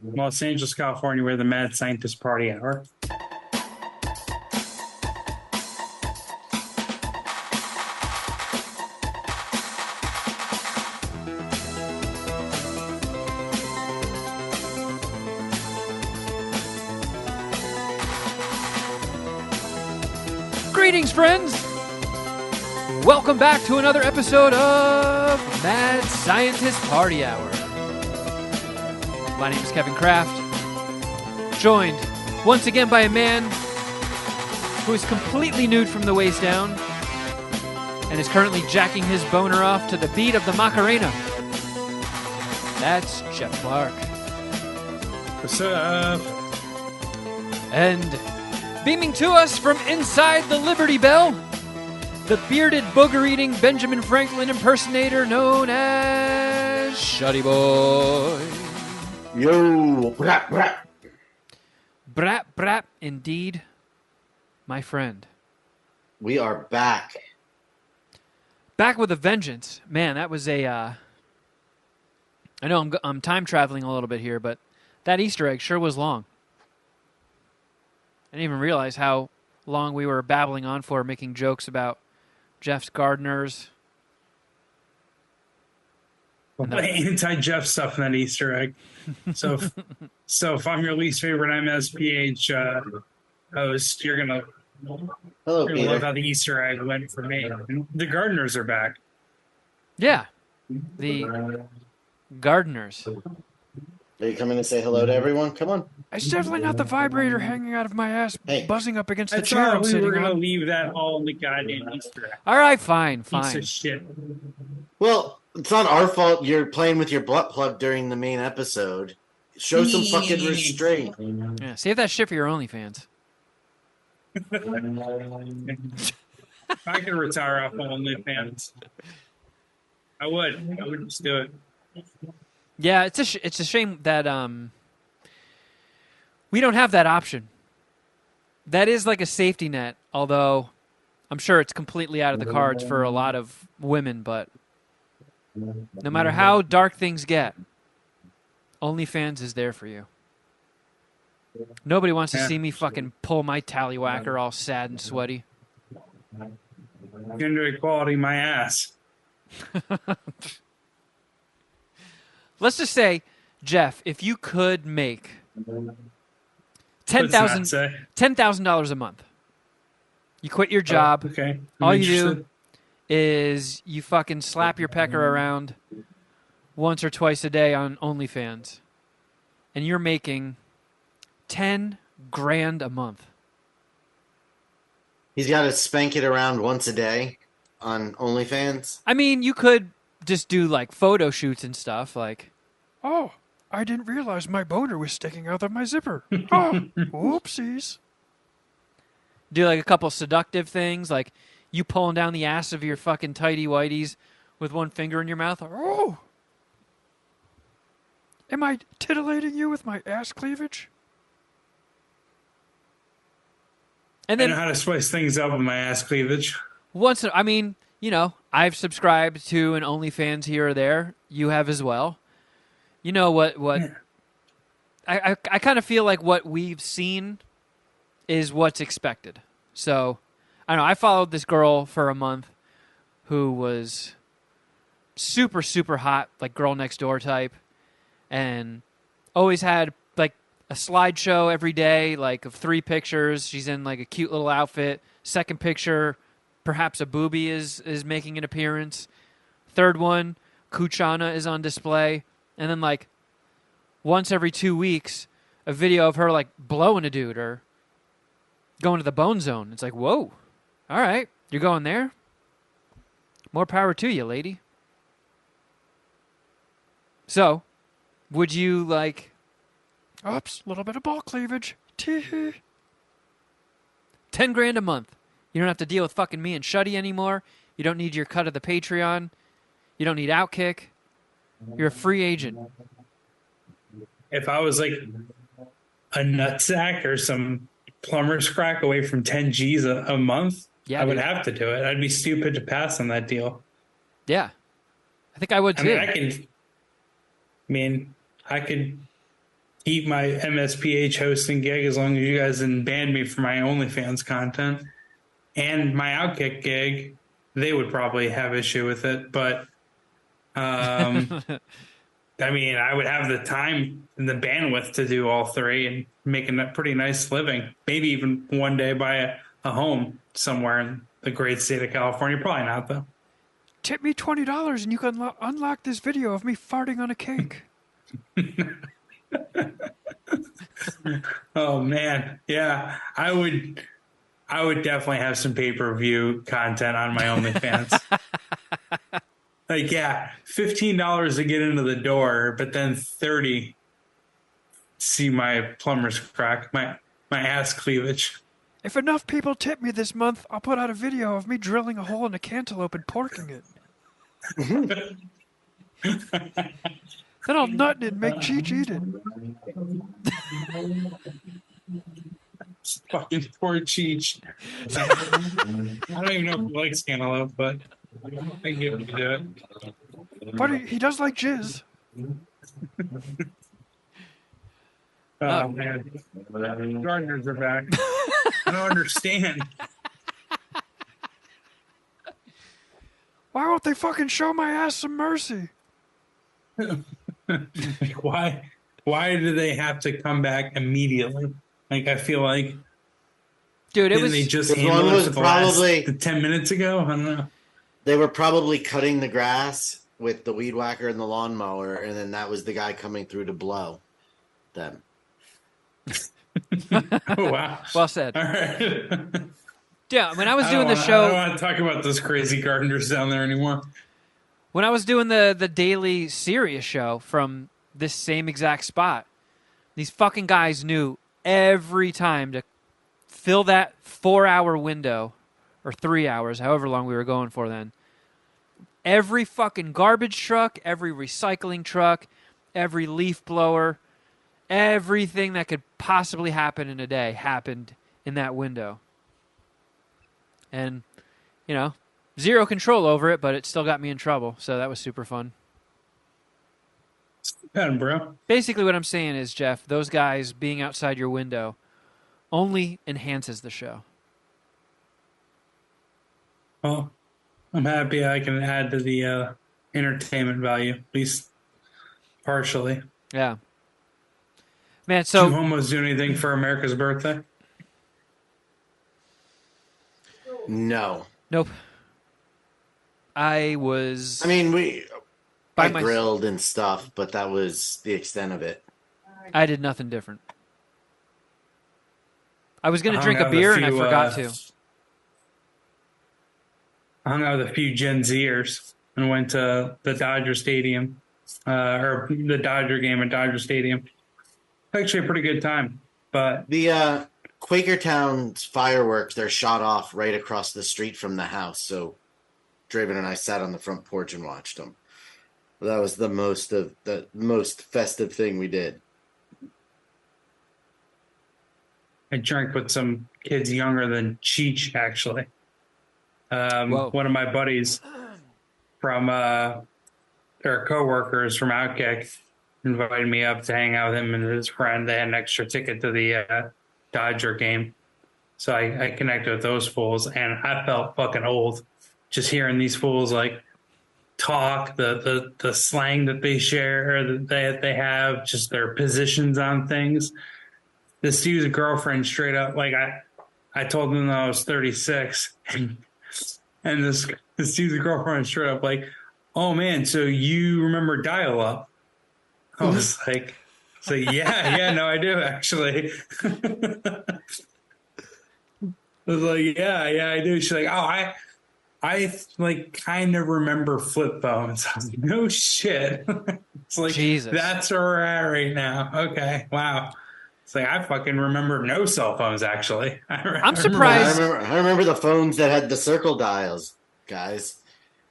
Los Angeles, California, where the mad scientist party hour. Greetings, friends! Welcome back to another episode of Mad Scientist Party Hour. My name is Kevin Kraft, joined once again by a man who is completely nude from the waist down and is currently jacking his boner off to the beat of the Macarena. That's Jeff Clark. What's up? And beaming to us from inside the Liberty Bell, the bearded, booger-eating Benjamin Franklin impersonator known as Shuddy Boy. Yo, brap, brap. Brap, brap, indeed, my friend. We are back. Back with a vengeance. Man, that was a... I know I'm time traveling a little bit here, but that Easter egg sure was long. I didn't even realize how long we were babbling on for, making jokes about Jeff's gardeners. Anti-Jeff stuff in that Easter egg. So if I'm your least favorite MSPH host, you're gonna love how the Easter egg went for me. The gardeners are back. Yeah, the gardeners. Are you coming to say hello to everyone? Come on. It's definitely not the vibrator hanging out of my ass, buzzing up against the chair I'm we sitting were gonna on. leave that all in the goddamn Easter egg. All right, fine. Piece of shit. Well, it's not our fault you're playing with your butt plug during the main episode. Show some fucking restraint. Yeah, save that shit for your OnlyFans. I could retire off OnlyFans. I would just do it. Yeah, it's a shame that we don't have that option. That is like a safety net, although I'm sure it's completely out of the cards for a lot of women, but no matter how dark things get, OnlyFans is there for you. Nobody wants to see me fucking pull my tallywhacker all sad and sweaty. Gender equality, my ass. Let's just say, Jeff, if you could make $10,000 a month, you quit your job. Okay. All you do is you fucking slap your pecker around once or twice a day on OnlyFans, and you're making $10,000 a month. He's got to spank it around once a day on OnlyFans. I mean, you could just do like photo shoots and stuff, like, oh, I didn't realize my boner was sticking out of my zipper. Oh, whoopsies. Do like a couple seductive things, like you pulling down the ass of your fucking tighty whities with one finger in your mouth. Oh, am I titillating you with my ass cleavage? And then I know how to spice things up with my ass cleavage. I've subscribed to an OnlyFans here or there. You have as well. You know what? Yeah. I kind of feel like what we've seen is what's expected. So, I don't know. I followed this girl for a month who was super, super hot, like girl next door type, and always had like a slideshow every day, like of 3 pictures. She's in like a cute little outfit. Second picture, perhaps a boobie is making an appearance. Third one, Kuchana is on display. And then like once every 2 weeks, a video of her like blowing a dude or going to the bone zone. It's like, whoa, all right, you're going there? More power to you, lady. So, would you like... Oops, a little bit of ball cleavage. $10,000 a month. You don't have to deal with fucking me and Shuddy anymore. You don't need your cut of the Patreon. You don't need Outkick. You're a free agent. If I was like a nutsack or some plumber's crack away from 10 G's a month, I would have to do it. I'd be stupid to pass on that deal. Yeah. I think I would too. I could keep my MSPH hosting gig as long as you guys didn't ban me for my OnlyFans content. And my Outkick gig, they would probably have issue with it. But, I mean, I would have the time and the bandwidth to do all three and make a pretty nice living. Maybe even one day buy a home somewhere in the great state of California. Probably not, though. Tip me $20 and you can unlock this video of me farting on a cake. Oh man, yeah, I would definitely have some pay-per-view content on my OnlyFans. Like, yeah, $15 to get into the door, but then 30 see my plumber's crack, my ass cleavage. If enough people tip me this month, I'll put out a video of me drilling a hole in a cantaloupe and porking it. Then I'll nut it and make Cheech eat it. Fucking poor Cheech. I don't even know if he likes cantaloupe, but I give him to do it. But he does like jizz. Oh, man. Gardeners are back. I don't understand. Why won't they fucking show my ass some mercy? Why do they have to come back immediately? Like, I feel like, dude, didn't they just handle it for the last 10 minutes ago? I don't know. They were probably cutting the grass with the weed whacker and the lawnmower, and then that was the guy coming through to blow them. Oh, wow. Well said. All right. Yeah, when I was doing the show, I don't want to talk about those crazy gardeners down there anymore. When I was doing the daily Sirius show from this same exact spot, these fucking guys knew every time to fill that 4-hour window, or 3 hours, however long we were going for then. Every fucking garbage truck, every recycling truck, every leaf blower, everything that could possibly happen in a day happened in that window. And, you know, zero control over it, but it still got me in trouble. So that was super fun. Fun, bro. Basically what I'm saying is, Geoff, those guys being outside your window only enhances the show. Well, I'm happy I can add to the entertainment value, at least partially. Yeah. Man, so... Did you homos do anything for America's birthday? No. Nope. I mean, I grilled and stuff, but that was the extent of it. I did nothing different. I was going to drink a beer and I forgot to. I hung out with a few Gen Zers and went to the Dodger Stadium, or the Dodger game at Dodger Stadium. Actually a pretty good time, but... The Quakertown's fireworks, they're shot off right across the street from the house, so Draven and I sat on the front porch and watched them. That was the most festive thing we did. I drank with some kids younger than Cheech, actually. One of my buddies from their coworkers from Outkick invited me up to hang out with him and his friend. They had an extra ticket to the Dodger game. So I connected with those fools, and I felt fucking old just hearing these fools like talk, the slang that they share, that they have, just their positions on things. This dude's girlfriend straight up, like I told him that I was 36, and this dude's girlfriend straight up like, oh man, so you remember dial-up? I was like, so yeah, no, I do actually. I was like, yeah, I do. She's like, oh, I like kind of remember flip phones. I was like, no shit. It's like, Jesus. That's where we're at right now. Okay, wow. It's like, I fucking remember no cell phones, actually. I'm surprised. I remember the phones that had the circle dials, guys.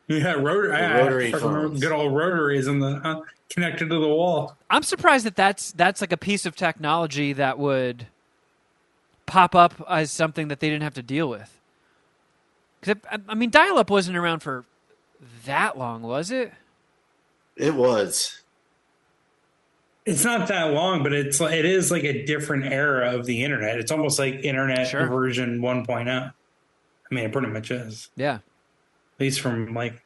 Yeah, rotary phones. Good old rotaries in the connected to the wall. I'm surprised that's like a piece of technology that would pop up as something that they didn't have to deal with. Because I mean, dial-up wasn't around for that long, was it? It was. It's not that long, but it is like a different era of the internet. It's almost like internet version 1.0. I mean, it pretty much is. Yeah. At least from like,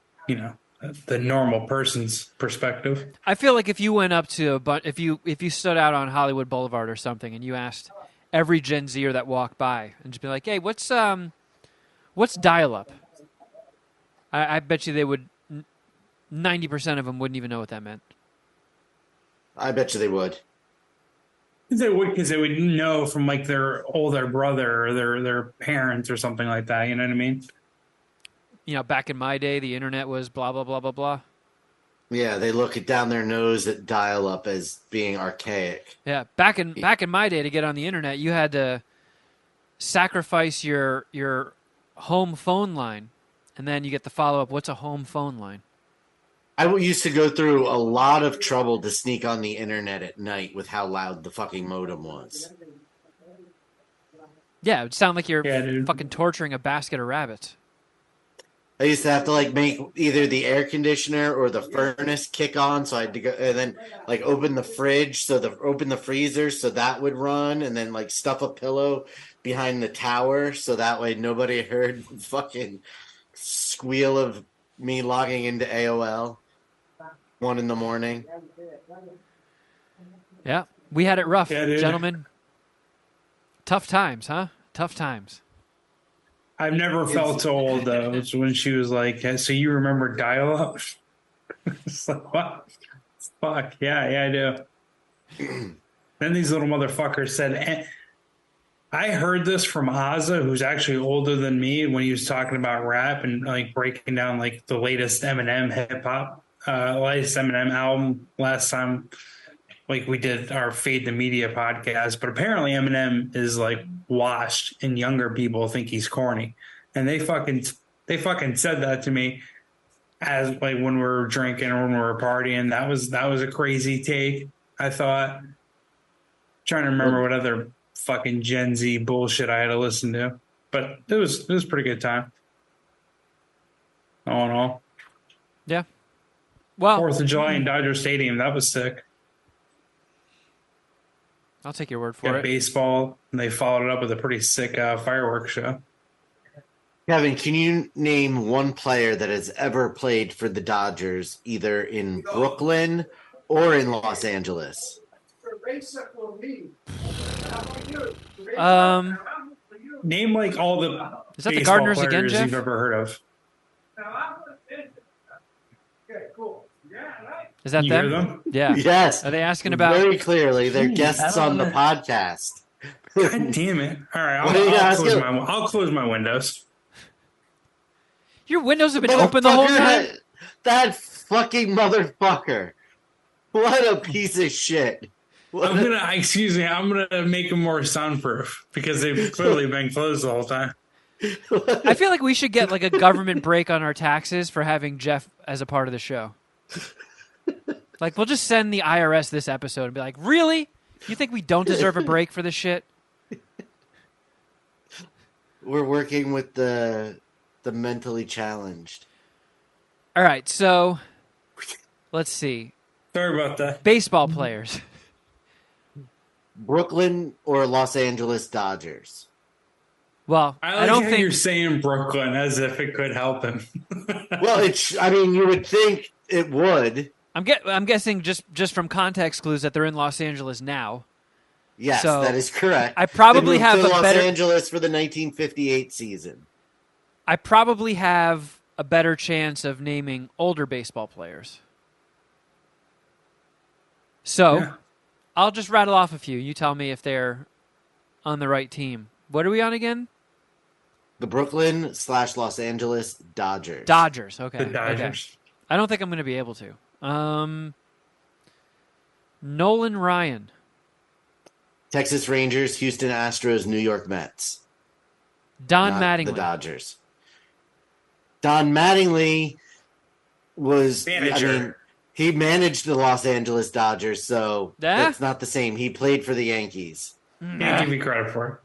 the normal person's perspective. I feel like if you went up to if you stood out on Hollywood Boulevard or something and you asked every Gen Zer that walked by and just be like, "Hey, what's dial-up?" I bet you they would 90% of them wouldn't even know what that meant. I bet you they would. They would, because they would know from like their older brother or their parents or something like that. You know what I mean? Back in my day, the internet was blah blah blah blah blah. Yeah, they look it down their nose at dial-up as being archaic. Yeah, back in my day, to get on the internet, you had to sacrifice your home phone line, and then you get the follow-up. What's a home phone line? I used to go through a lot of trouble to sneak on the internet at night with how loud the fucking modem was. Yeah, it would sound like you're fucking torturing a basket of rabbits. I used to have to like make either the air conditioner or the furnace kick on, so I had to go and then like open the fridge, open the freezer so that would run, and then like stuff a pillow behind the tower so that way nobody heard fucking squeal of me logging into AOL 1 a.m. Yeah, we had it rough, gentlemen. Tough times, huh? Tough times. I've never felt so old though. It's when she was like, "So you remember dial-up?" It's like, what? Fuck yeah, I do. Then these little motherfuckers said, I heard this from Ozza, who's actually older than me, when he was talking about rap and like breaking down like the latest Eminem hip hop, latest Eminem album last time. Like we did our Fade the Media podcast, but apparently Eminem is like washed and younger people think he's corny. And they fucking said that to me as like when we were drinking or when we were partying. That was a crazy take, I thought. Trying to remember what other fucking Gen Z bullshit I had to listen to. But it was a pretty good time. All in all. Yeah. Well, 4th of July in Dodger Stadium, that was sick. I'll take your word for it. Baseball, and they followed it up with a pretty sick fireworks show. Kevin, can you name one player that has ever played for the Dodgers, either in Brooklyn or in Los Angeles? Name like all the is that the Gardeners again, Geoff? You've ever heard of. Is that you them? Hear them? Yeah. Yes. Are they asking about? Very clearly, they're guests on the podcast. God damn it! All right, I'll close my windows. Your windows have been open the whole time. That fucking motherfucker! What a piece of shit! I'm gonna make them more soundproof because they've clearly been closed the whole time. I feel like we should get like a government break on our taxes for having Geoff as a part of the show. Like, we'll just send the IRS this episode and be like, really? You think we don't deserve a break for this shit? We're working with the mentally challenged. All right, so let's see. Sorry about that. Baseball players. Brooklyn or Los Angeles Dodgers? Well, I don't think you're saying Brooklyn as if it could help him. Well, you would think it would. I'm guessing just from context clues that they're in Los Angeles now. Yes, so that is correct. I probably have a Los better Angeles for the 1958 season. I probably have a better chance of naming older baseball players. So, yeah. I'll just rattle off a few. You tell me if they're on the right team. What are we on again? The Brooklyn/Los Angeles Dodgers. Dodgers, okay. The Dodgers. Okay. I don't think I'm going to be able to. Nolan Ryan. Texas Rangers, Houston Astros, New York Mets. Don Mattingly. The Dodgers. Don Mattingly was manager. He managed the Los Angeles Dodgers, so that's not the same. He played for the Yankees. Can't give me credit for it.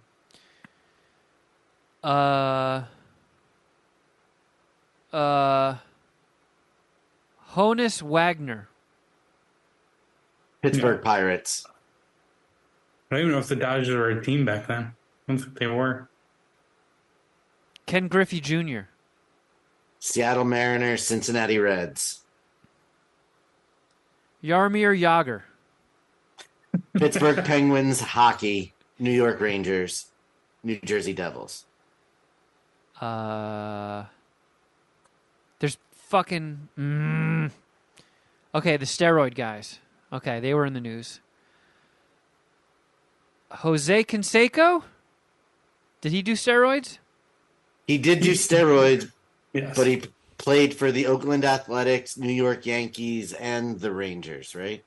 Honus Wagner. Pittsburgh Pirates. I don't even know if the Dodgers were a team back then. I don't think they were. Ken Griffey Jr. Seattle Mariners, Cincinnati Reds. Jaromir Jagr. Pittsburgh Penguins hockey, New York Rangers, New Jersey Devils. There's fucking... Okay, the steroid guys. Okay, they were in the news. Jose Canseco? Did he do steroids? He did do steroids, Yes. but he played for the Oakland Athletics, New York Yankees, and the Rangers, right?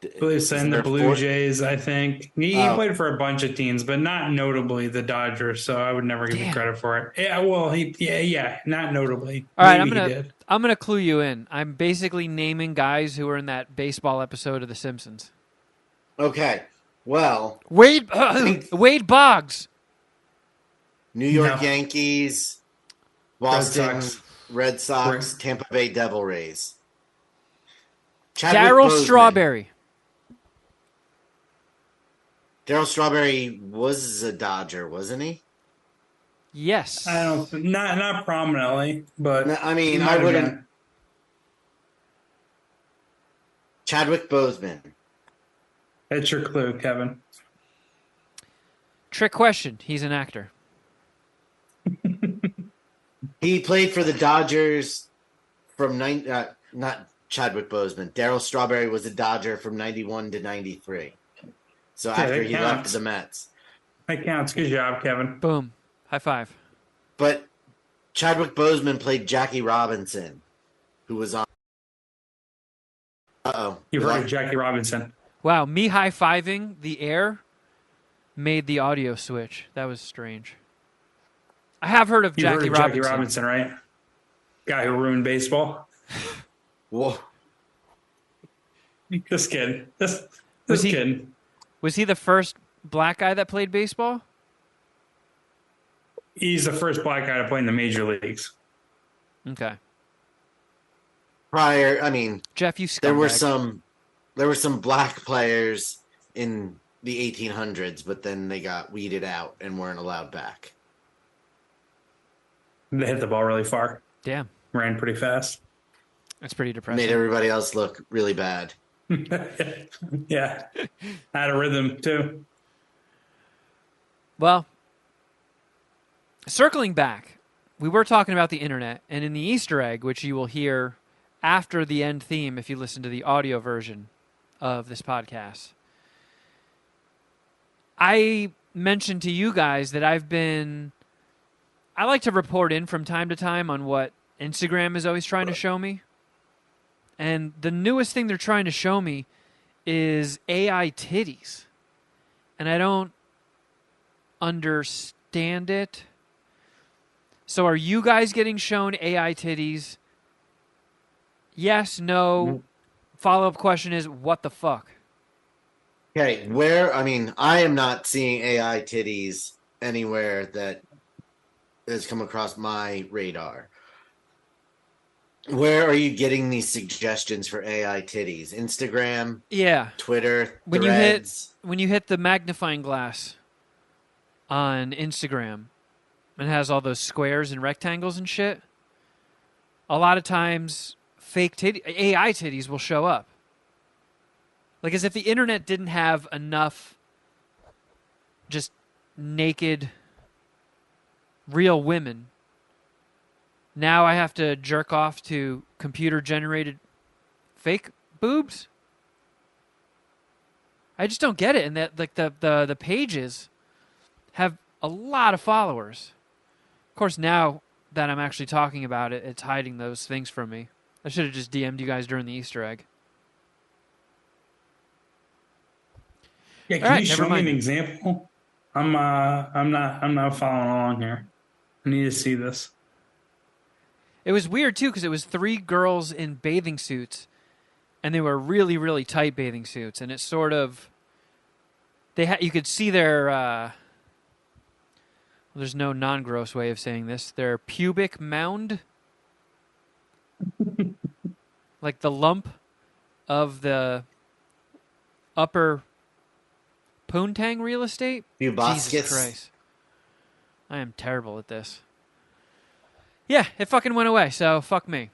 And the Blue Jays, I think. He played for a bunch of teams, but not notably the Dodgers, so I would never give him credit for it. Yeah, well, not notably. All right, I'm gonna clue you in. I'm basically naming guys who were in that baseball episode of The Simpsons. Okay, well, Wade Boggs, New York Yankees, Boston Red Sox, Tampa Bay Devil Rays. Darryl Strawberry. Darryl Strawberry was a Dodger, wasn't he? Yes. I don't, not prominently, but I mean, I wouldn't. Chadwick Boseman. That's your clue, Kevin. Trick question. He's an actor. He played for the Dodgers from not Chadwick Boseman. Darryl Strawberry was a Dodger from 91 to 93. So after he left the Mets. That counts. Good job, Kevin. Boom. High five. But Chadwick Boseman played Jackie Robinson, who was on... Uh-oh. You've heard of Jackie Robinson. Wow, me high-fiving the air made the audio switch. That was strange. I have heard of Jackie Robinson, right? Guy who ruined baseball. Whoa. Just kidding. Just kidding. Was he the first black guy that played baseball? He's the first black guy to play in the major leagues. Okay. Prior, I mean, Jeff, you scumbag. There were some black players in the 1800s, but then they got weeded out and weren't allowed back. They hit the ball really far. Damn. Ran pretty fast. That's pretty depressing. Made everybody else look really bad. Yeah. Had a rhythm, too. Well, circling back, we were talking about the internet, and in the Easter egg, which you will hear after the end theme if you listen to the audio version of this podcast, I mentioned to you guys that I like to report in from time to time on what Instagram is always trying to show me. And the newest thing they're trying to show me is AI titties. And I don't understand it. So are you guys getting shown AI titties? Yes, no. Follow-up question is, what the fuck? Okay, I am not seeing AI titties anywhere that has come across my radar. Where are you getting these suggestions for AI titties? Instagram? Yeah. Twitter? When Threads? you hit the magnifying glass on Instagram and it has all those squares and rectangles and shit, a lot of times fake AI titties will show up. Like as if the internet didn't have enough just naked real women. Now I have to jerk off to computer-generated fake boobs? I just don't get it. And that like the pages have a lot of followers. Of course, now that I'm actually talking about it, it's hiding those things from me. I should have just DM'd you guys during the Easter egg. Yeah, can you show me an example? I'm not following along here. I need to see this. It was weird, too, because it was 3 girls in bathing suits, and they were really, really tight bathing suits, and it's sort of... you could see their... there's no non-gross way of saying this. Their pubic mound. Like the lump of the Upper Poontang real estate? Bubaskus. Jesus Christ. I am terrible at this. Yeah, it fucking went away, so fuck me.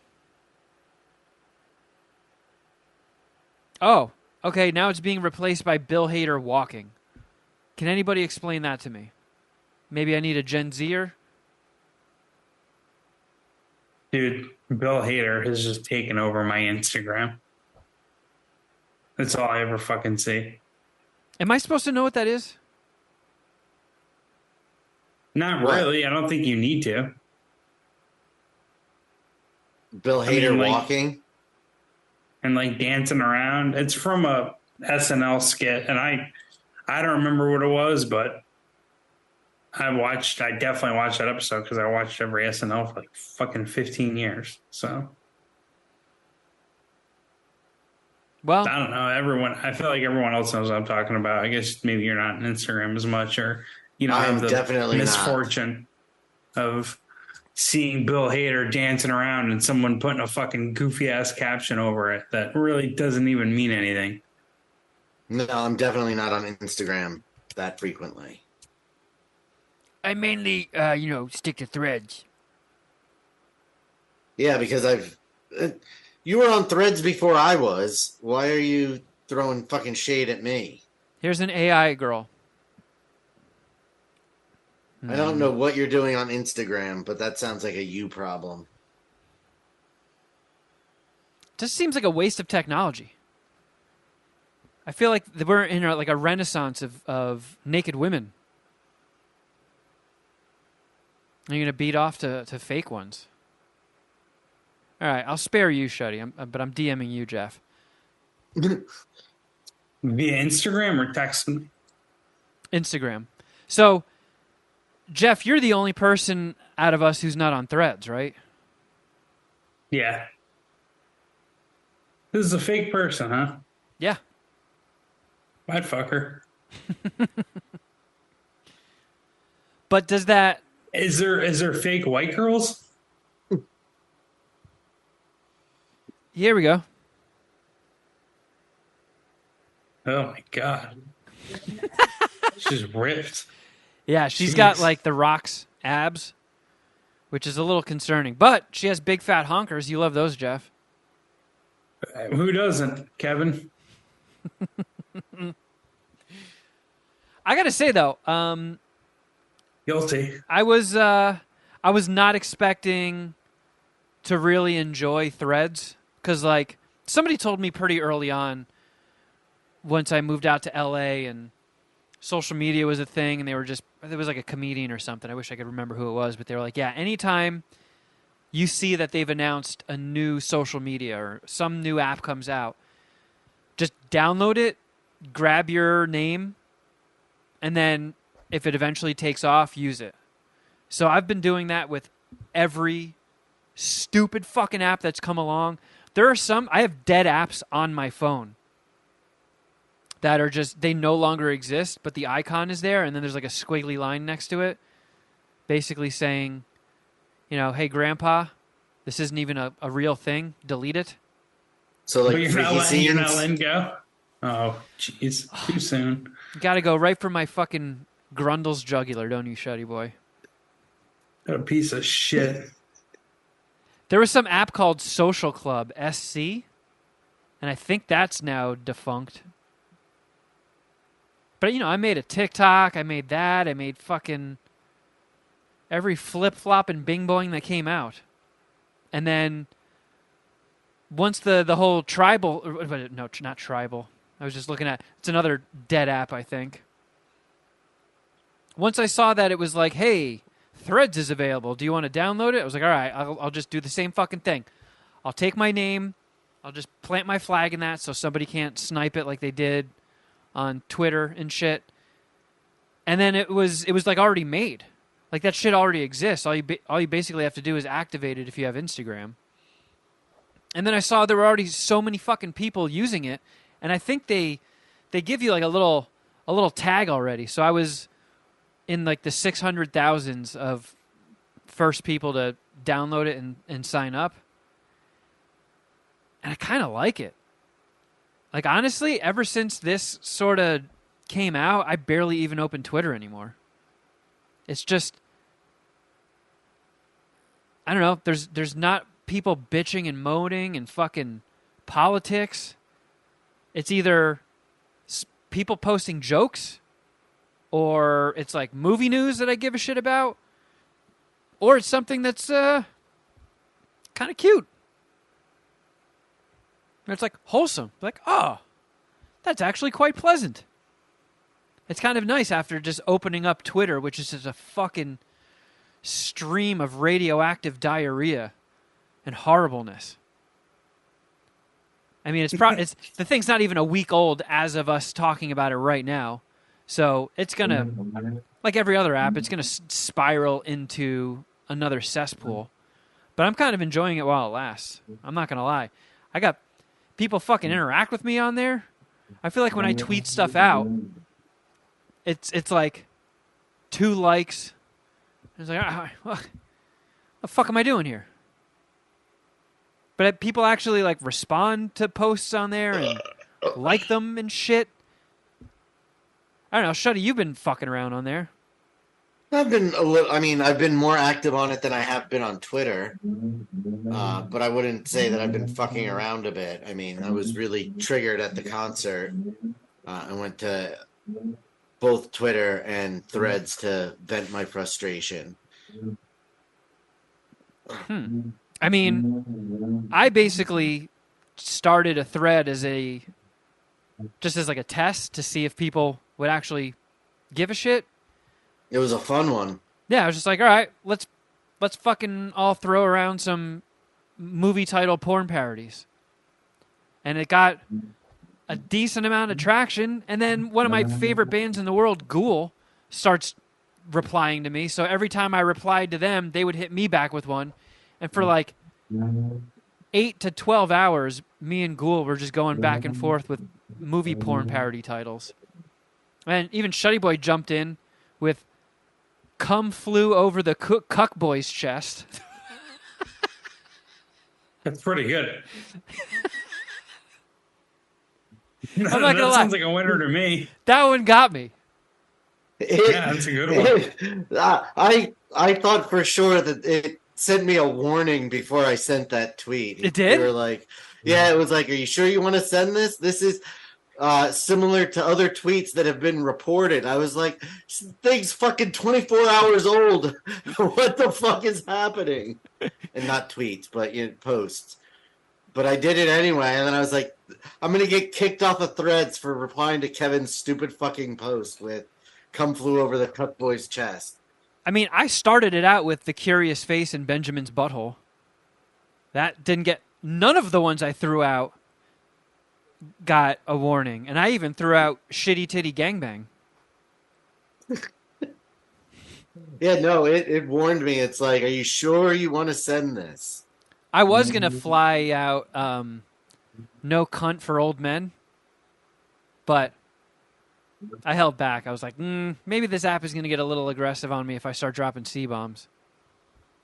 Oh, okay, now it's being replaced by Bill Hader walking. Can anybody explain that to me? Maybe I need a Gen Zer? Dude, Bill Hader has just taken over my Instagram. That's all I ever fucking see. Am I supposed to know what that is? Not really. I don't think you need to. Bill Hader walking? And like dancing around. It's from a SNL skit, and I don't remember what it was, but I definitely watched that episode because I watched every SNL for like fucking 15 years. So, well, I don't know. I feel like everyone else knows what I'm talking about. I guess maybe you're not on Instagram as much, or have the definitely misfortune of seeing Bill Hader dancing around and someone putting a fucking goofy ass caption over it that really doesn't even mean anything. No, I'm definitely not on Instagram that frequently. I mainly, stick to Threads. Yeah, because you were on Threads before I was. Why are you throwing fucking shade at me? Here's an AI girl. I don't know what you're doing on Instagram, but that sounds like a you problem. Just seems like a waste of technology. I feel like we're in a renaissance of naked women. Are you going to beat off to fake ones? All right, I'll spare you, Shuddy, but I'm DMing you, Geoff. Via Instagram or texting? Instagram. So, Geoff, you're the only person out of us who's not on Threads, right? Yeah. This is a fake person, huh? Yeah. I'd fuck her. But does that... Is there fake white girls? Here we go. Oh my god. She's ripped. Yeah, she's got like the Rock's abs, which is a little concerning. But she has big fat honkers. You love those, Geoff. Who doesn't, Kevin? I gotta say though, Guilty. I was not expecting to really enjoy Threads because like somebody told me pretty early on once I moved out to LA and social media was a thing, and there was like a comedian or something. I wish I could remember who it was, but they were like, yeah, anytime you see that they've announced a new social media or some new app comes out, just download it, grab your name, and then if it eventually takes off, use it. So I've been doing that with every stupid fucking app that's come along. I have dead apps on my phone that are just, they no longer exist, but the icon is there, and then there's like a squiggly line next to it, basically saying, hey, Grandpa, this isn't even a real thing. Delete it. So like, you're not letting go? Oh, jeez. Too soon. You gotta go right for my fucking Grundle's jugular, don't you, Shuddy Boy? A piece of shit. There was some app called Social Club, SC, and I think that's now defunct. But, I made a TikTok, I made that, I made fucking every flip-flop and bing-boing that came out. And then once the whole tribal... No, not tribal. I was just looking at... It's another dead app, I think. Once I saw that it was like, hey, Threads is available. Do you want to download it? I was like, all right, I'll just do the same fucking thing. I'll take my name. I'll just plant my flag in that so somebody can't snipe it like they did on Twitter and shit. And then it was like already made. Like that shit already exists. All you basically have to do is activate it if you have Instagram. And then I saw there were already so many fucking people using it, and I think they give you like a little tag already. So I was in like the 600,000s of first people to download it and sign up. And I kind of like it. Like, honestly, ever since this sort of came out, I barely even open Twitter anymore. It's just, I don't know, there's not people bitching and moaning and fucking politics. It's either people posting jokes, or it's like movie news that I give a shit about, or it's something that's kind of cute. It's like wholesome. Like, oh, that's actually quite pleasant. It's kind of nice after just opening up Twitter, which is just a fucking stream of radioactive diarrhea and horribleness. I mean, it's the thing's not even a week old as of us talking about it right now. So it's going to, like every other app, it's going to spiral into another cesspool. But I'm kind of enjoying it while it lasts. I'm not going to lie. I got people fucking interact with me on there. I feel like when I tweet stuff out, it's like 2 likes. It's like, what the fuck am I doing here? But people actually like respond to posts on there and like them and shit. I don't know, Shuddy, you've been fucking around on there. I've been I've been more active on it than I have been on Twitter. But I wouldn't say that I've been fucking around a bit. I mean, I was really triggered at the concert. I went to both Twitter and Threads to vent my frustration. I mean, I basically started a thread as like a test to see if people would actually give a shit. It was a fun one. Yeah, I was just like, all right, let's fucking all throw around some movie title porn parodies. And it got a decent amount of traction. And then one of my favorite bands in the world, Ghoul, starts replying to me. So every time I replied to them, they would hit me back with one. And for like 8 to 12 hours, me and Ghoul were just going back and forth with movie porn parody titles. And even Shuddy Boy jumped in with "Cum flew over the cuck boy's chest." That's pretty good. I'm not gonna lie. That sounds like a winner to me. That one got me. Yeah, that's a good one. I thought for sure that it sent me a warning before I sent that tweet. It did? They were like, yeah, it was like, are you sure you want to send this? This is similar to other tweets that have been reported. I was like, this thing's fucking 24 hours old. What the fuck is happening? And not tweets, but posts. But I did it anyway, and then I was like, I'm going to get kicked off of Threads for replying to Kevin's stupid fucking post with "Cum flew over the cuck boy's chest." I mean, I started it out with the curious face in Benjamin's butthole. That didn't get... None of the ones I threw out got a warning. And I even threw out "shitty titty gangbang." Yeah, no, it warned me. It's like, are you sure you want to send this? I was going to fly out "no cunt for old men," but I held back. I was like, maybe this app is going to get a little aggressive on me if I start dropping C-bombs.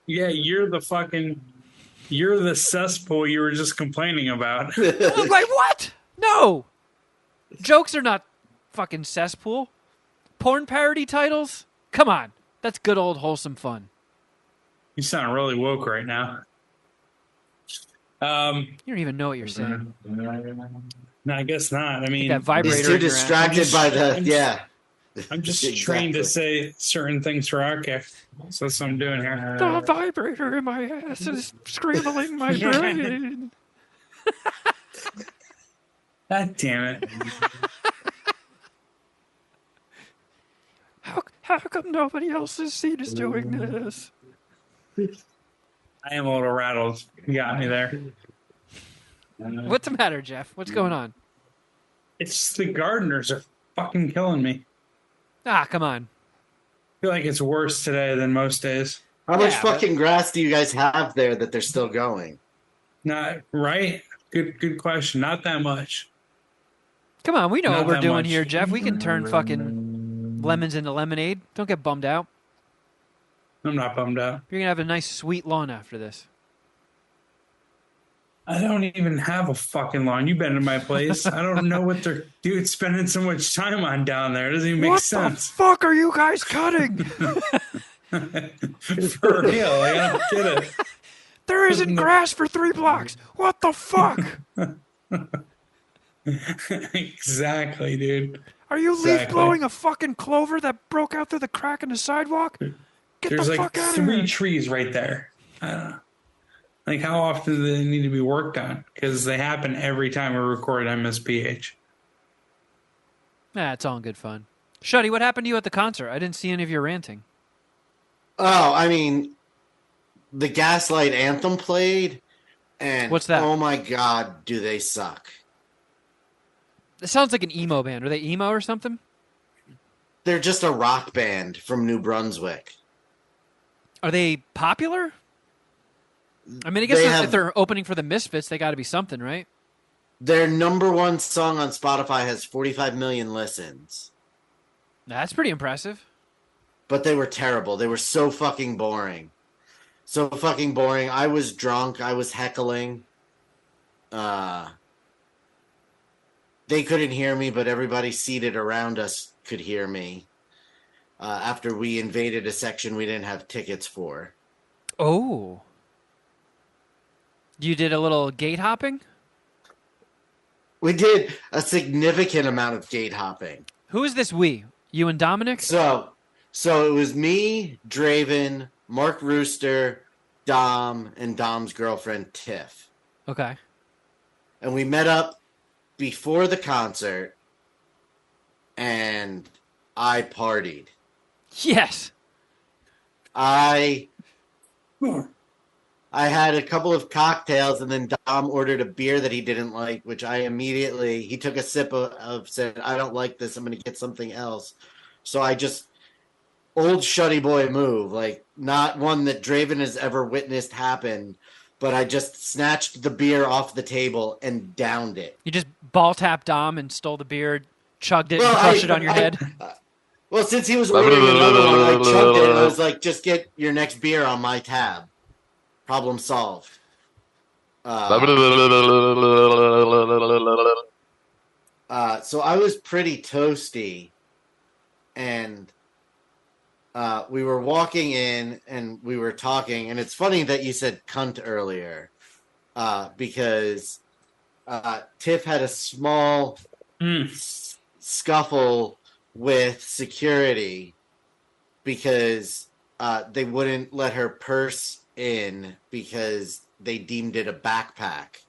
Yeah, you're the cesspool you were just complaining about. I'm like, what? No. Jokes are not fucking cesspool. Porn parody titles? Come on. That's good old wholesome fun. You sound really woke right now. You don't even know what you're saying. No, I guess not. I mean, that vibrator. He's too distracted by the I'm just Exactly. trained to say certain things for Arctic. So that's what I'm doing here. The vibrator in my ass is scrambling my brain. God damn it. How come nobody else's seat is doing this? I am a little rattled. You got me there. What's the matter, Geoff? What's going on? It's just the gardeners are fucking killing me. Ah, come on. I feel like it's worse today than most days. How much fucking grass do you guys have there that they're still going? Not right? Good question. Not that much. Come on, we know Not what we're that doing much. here, Geoff. We can turn fucking lemons into lemonade. Don't get bummed out. I'm not bummed out. You're going to have a nice sweet lawn after this. I don't even have a fucking lawn. You've been to my place. I don't know what they're dude spending so much time on down there. It doesn't even make What the sense. fuck are you guys cutting? For real, like, I don't get it. There isn't grass for 3 blocks. What the fuck? Exactly, dude. Are you leaf Exactly. blowing a fucking clover that broke out through the crack in the sidewalk? Get There's the like fuck out of 3 here. trees right there. I don't know. Like, how often do they need to be worked on? Because they happen every time we record MSPH. Nah, it's all in good fun. Shuddy, what happened to you at the concert? I didn't see any of your ranting. Oh, I mean, the Gaslight Anthem played, and what's that? Oh my god, do they suck. It sounds like an emo band. Are they emo or something? They're just a rock band from New Brunswick. Are they popular? I mean, I guess if they're opening for the Misfits, they got to be something, right? Their number 1 song on Spotify has 45 million listens. That's pretty impressive. But they were terrible. They were so fucking boring. So fucking boring. I was drunk. I was heckling. They couldn't hear me, but everybody seated around us could hear me. After we invaded a section we didn't have tickets for. Oh. You did a little gate hopping? We did a significant amount of gate hopping. Who is this we? You and Dominic? So it was me, Draven, Mark Rooster, Dom, and Dom's girlfriend, Tiff. Okay. And we met up before the concert, and I partied. Yes. I had a couple of cocktails, and then Dom ordered a beer that he didn't like, which he took a sip of said, I don't like this, I'm going to get something else. So I just, old Shuddy Boy move, like not one that Draven has ever witnessed happen, but I just snatched the beer off the table and downed it. You just ball tapped Dom and stole the beer, chugged it, and crushed it on your head? Well, since he was ordering another one, I chugged it, and I was like, just get your next beer on my tab. Problem solved. So I was pretty toasty, and we were walking in, and we were talking, and it's funny that you said cunt earlier, because Tiff had a small scuffle with security because they wouldn't let her purse in because they deemed it a backpack.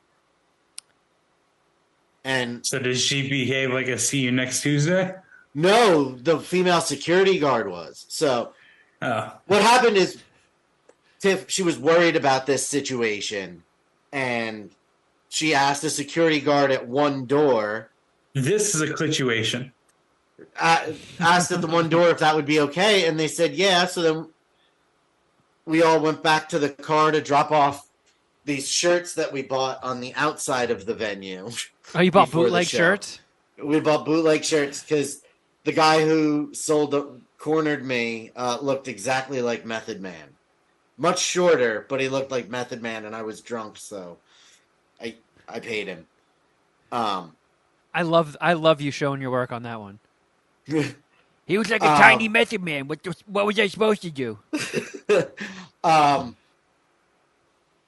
And so did she behave like a see you next Tuesday? No, the female security guard was. So what happened is Tiff, she was worried about this situation, and she asked the security guard at one door. This is a situation. Asked at the one door if that would be okay, and they said yeah. So then we all went back to the car to drop off these shirts that we bought on the outside of the venue. Oh, you bought bootleg shirts? We bought bootleg shirts because the guy who cornered me looked exactly like Method Man. Much shorter, but he looked like Method Man, and I was drunk, so I paid him. I love you showing your work on that one. He was like a tiny Method Man. What was I supposed to do?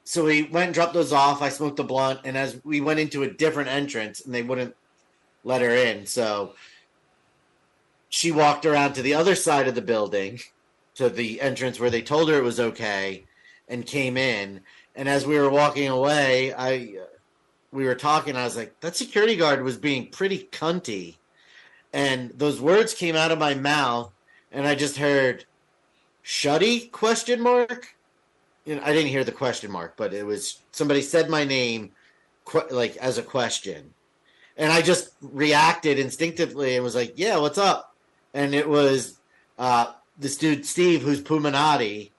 So we went and dropped those off. I smoked a blunt, and as we went into a different entrance, and they wouldn't let her in, so she walked around to the other side of the building, to the entrance where they told her it was okay, and came in. And as we were walking away, we were talking. I was like, that security guard was being pretty cunty. And those words came out of my mouth, and I just heard, Shuddy, ? You know, I didn't hear the question mark, but it was, somebody said my name like as a question. And I just reacted instinctively and was like, yeah, what's up? And it was this dude, Steve, who's Puminati.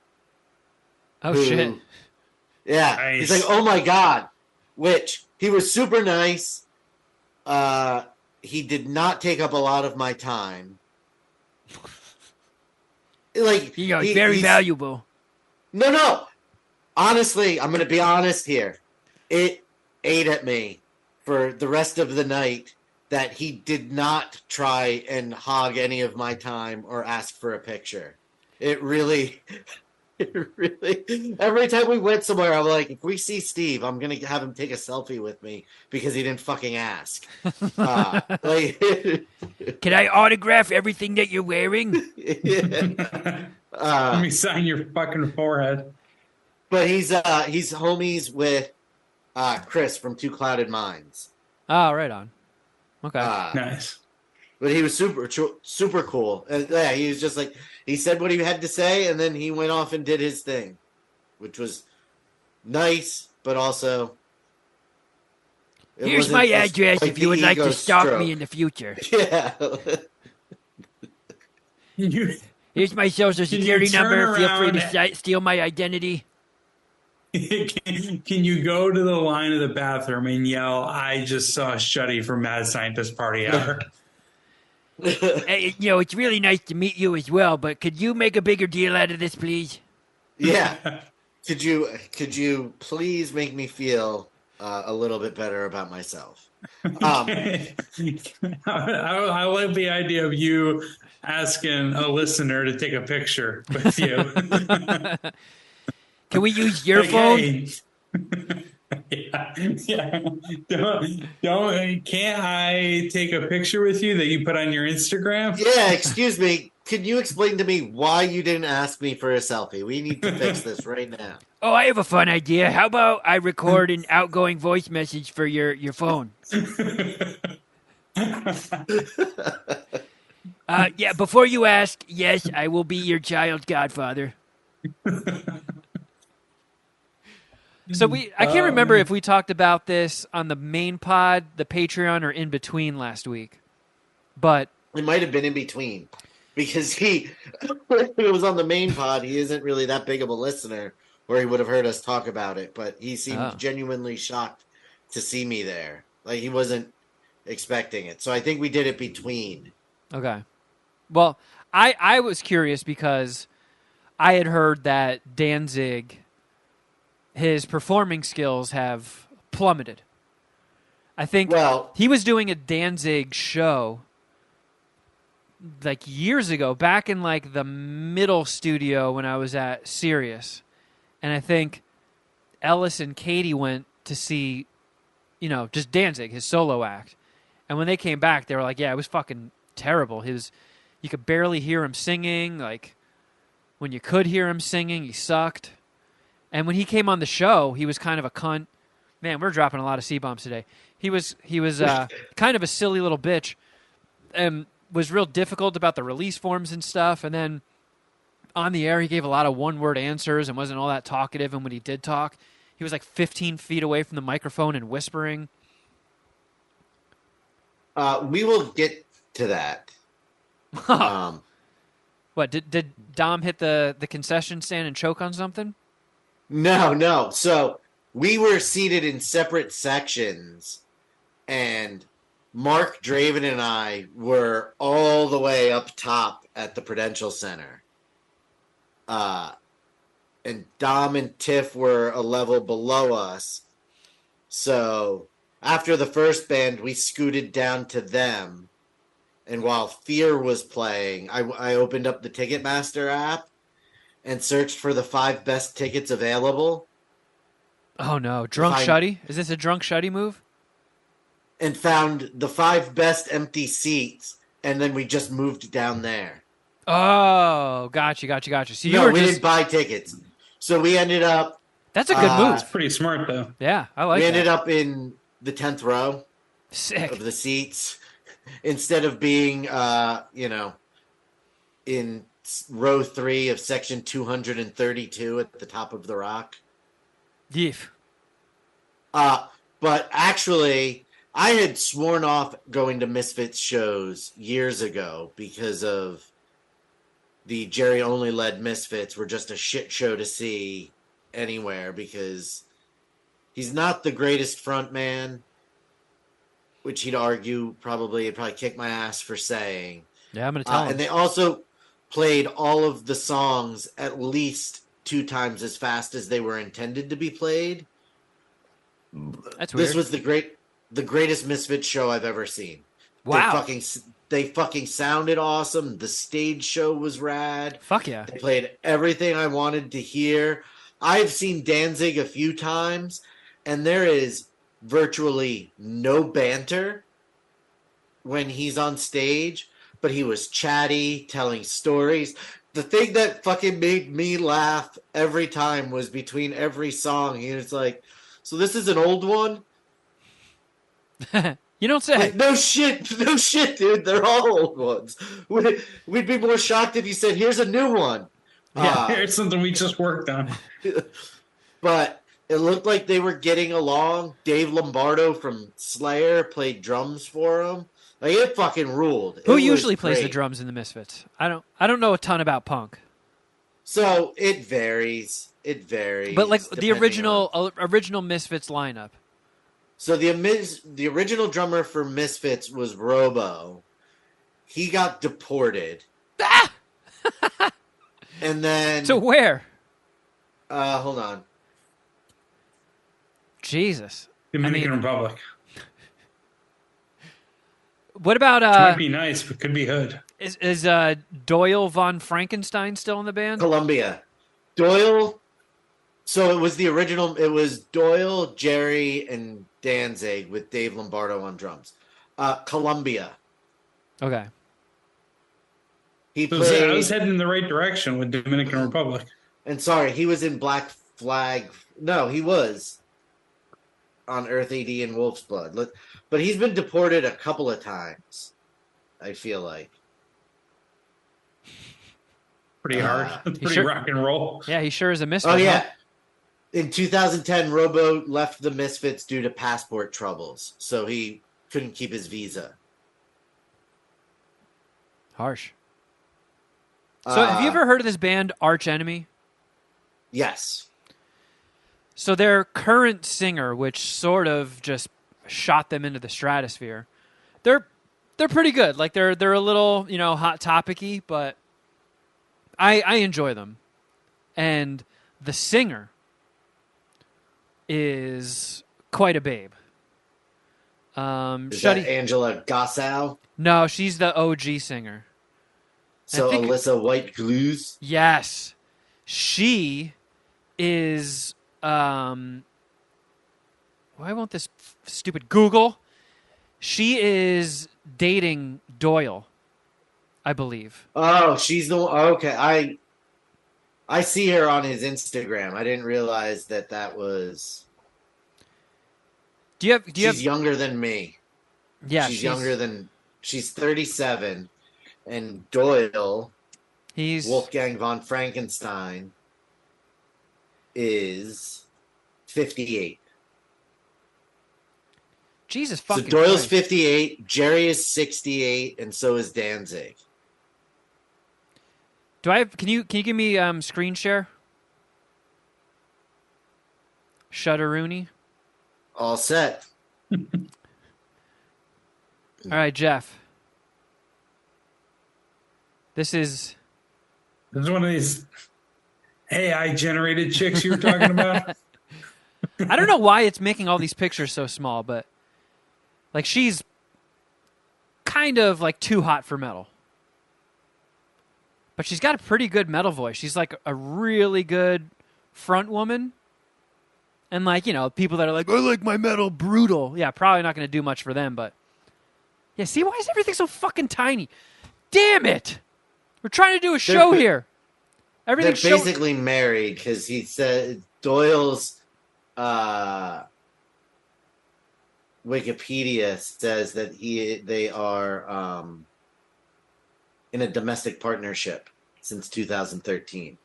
Oh, shit. Yeah. Nice. He's like, oh, my God. Which, he was super nice. He did not take up a lot of my time. Like, he's very valuable. No. Honestly, I'm going to be honest here. ate at me for the rest of the night that he did not try and hog any of my time or ask for a picture. It really, every time we went somewhere, I'm like, if we see Steve, I'm going to have him take a selfie with me because he didn't fucking ask. Can I autograph everything that you're wearing? Let me sign your fucking forehead. But he's homies with Chris from Two Clouded Minds. Oh, right on. Okay. Nice. But he was super cool. Yeah, he was just like, he said what he had to say, and then he went off and did his thing, which was nice, but also... Here's my address if you would like to stalk me in the future. Yeah. Here's my social security number. Feel free to steal my identity. Can you go to the line of the bathroom and yell, I just saw Shuddy from Mad Scientist Party Hour? Hey, it's really nice to meet you as well, but could you make a bigger deal out of this, please? Yeah. Could you please make me feel a little bit better about myself? I like the idea of you asking a listener to take a picture with you. Can we use your phone? Yeah. Don't. Can't I take a picture with you that you put on your Instagram? Yeah. Excuse me. Can you explain to me why you didn't ask me for a selfie? We need to fix this right now. Oh, I have a fun idea. How about I record an outgoing voice message for your phone? Yeah. Before you ask, yes, I will be your child godfather. So I can't remember if we talked about this on the main pod, the Patreon, or in between last week. But it might have been in between because it was on the main pod. He isn't really that big of a listener, or he would have heard us talk about it. But he seemed genuinely shocked to see me there. Like he wasn't expecting it. So I think we did it between. Okay. Well, I was curious because I had heard that Danzig, his performing skills have plummeted. I think he was doing a Danzig show like years ago, back in like the middle studio when I was at Sirius. And I think Ellis and Katie went to see, just Danzig, his solo act. And when they came back, they were like, yeah, it was fucking terrible. You could barely hear him singing. Like, when you could hear him singing, he sucked. And when he came on the show, he was kind of a cunt. Man, we're dropping a lot of C-bombs today. He was kind of a silly little bitch and was real difficult about the release forms and stuff. And then on the air, he gave a lot of one-word answers and wasn't all that talkative. And when he did talk, he was like 15 feet away from the microphone and whispering. We will get to that. What, did Dom hit the concession stand and choke on something? No. So we were seated in separate sections, and Mark Draven and I were all the way up top at the Prudential Center. And Dom and Tiff were a level below us. So after the first band, we scooted down to them. And while Fear was playing, I opened up the Ticketmaster app and searched for the 5 best tickets available. Oh, no. Shuddy? Is this a drunk Shuddy move? And found the 5 best empty seats, and then we just moved down there. Oh, gotcha. So we didn't buy tickets. So we ended up... That's a good move. It's pretty smart, though. Yeah, I like it. We ended up in the 10th row. Sick. Of the seats. Instead of being, in row 3 of section 232 at the top of the rock. Yeef. But actually, I had sworn off going to Misfits shows years ago because of the Jerry only led Misfits were just a shit show to see anywhere because he's not the greatest front man, which he'd argue he'd probably kick my ass for saying. Yeah, I'm going to tell him. And they also played all of the songs at least 2 times as fast as they were intended to be played. That's weird. This was the greatest Misfits show I've ever seen. Wow. They fucking sounded awesome. The stage show was rad. Fuck yeah. They played everything I wanted to hear. I've seen Danzig a few times, and there is virtually no banter when he's on stage, but he was chatty, telling stories. The thing that fucking made me laugh every time was between every song. He was like, so this is an old one? You don't say. Like, no shit, dude. They're all old ones. We'd be more shocked if you said, here's a new one. Yeah, here's something we just worked on. But it looked like they were getting along. Dave Lombardo from Slayer played drums for him. Like, it fucking ruled. Who usually plays the drums in the Misfits? I don't know a ton about punk. So it varies. But like the original Misfits lineup. So the original drummer for Misfits was Robo. He got deported. Ah! And then to where? Hold on. Jesus. Dominican Republic. What about Which might be nice, but could be hood. Is Doyle von Frankenstein still in the band? Columbia. Doyle. So it was the original. It was Doyle, Jerry, and Danzig with Dave Lombardo on drums. Columbia. Okay. He played. I was heading in the right direction with Dominican Republic. And sorry, he was in Black Flag. No, he was on Earth AD and Wolf's Blood. But he's been deported a couple of times, I feel like. Pretty hard. Pretty rock and roll. Yeah, he sure is a misfit. Oh, yeah. In 2010, Robo left the Misfits due to passport troubles, so he couldn't keep his visa. Harsh. So have you ever heard of this band, Arch Enemy? Yes. So their current singer, which sort of just shot them into the stratosphere, they're pretty good. Like they're a little, hot topicy, but I enjoy them. And the singer is quite a babe. Is that Angela Gossow? No, she's the OG singer. So Alyssa White Glues? Yes. She is why won't this stupid Google? She is dating Doyle, I believe. Oh, she's the one. Okay, I see her on his Instagram. I didn't realize that was. She's younger than me. Yeah, she's younger than. She's 37, and Doyle, he's Wolfgang von Frankenstein, is 58. Jesus fucking. So Doyle's Christ. 58, Jerry is 68, and so is Danzig. Can you give me screen share? Shudderoonie. All set. All right, Geoff. This is one of these AI generated chicks you were talking about. I don't know why it's making all these pictures so small, but like she's kind of like too hot for metal. But she's got a pretty good metal voice. She's like a really good front woman. And like, people that are like, I like my metal brutal. Yeah, probably not going to do much for them, but yeah, see, why is everything so fucking tiny? Damn it. We're trying to do a show here. They're basically married because he said Doyle's Wikipedia says that they are in a domestic partnership since 2013.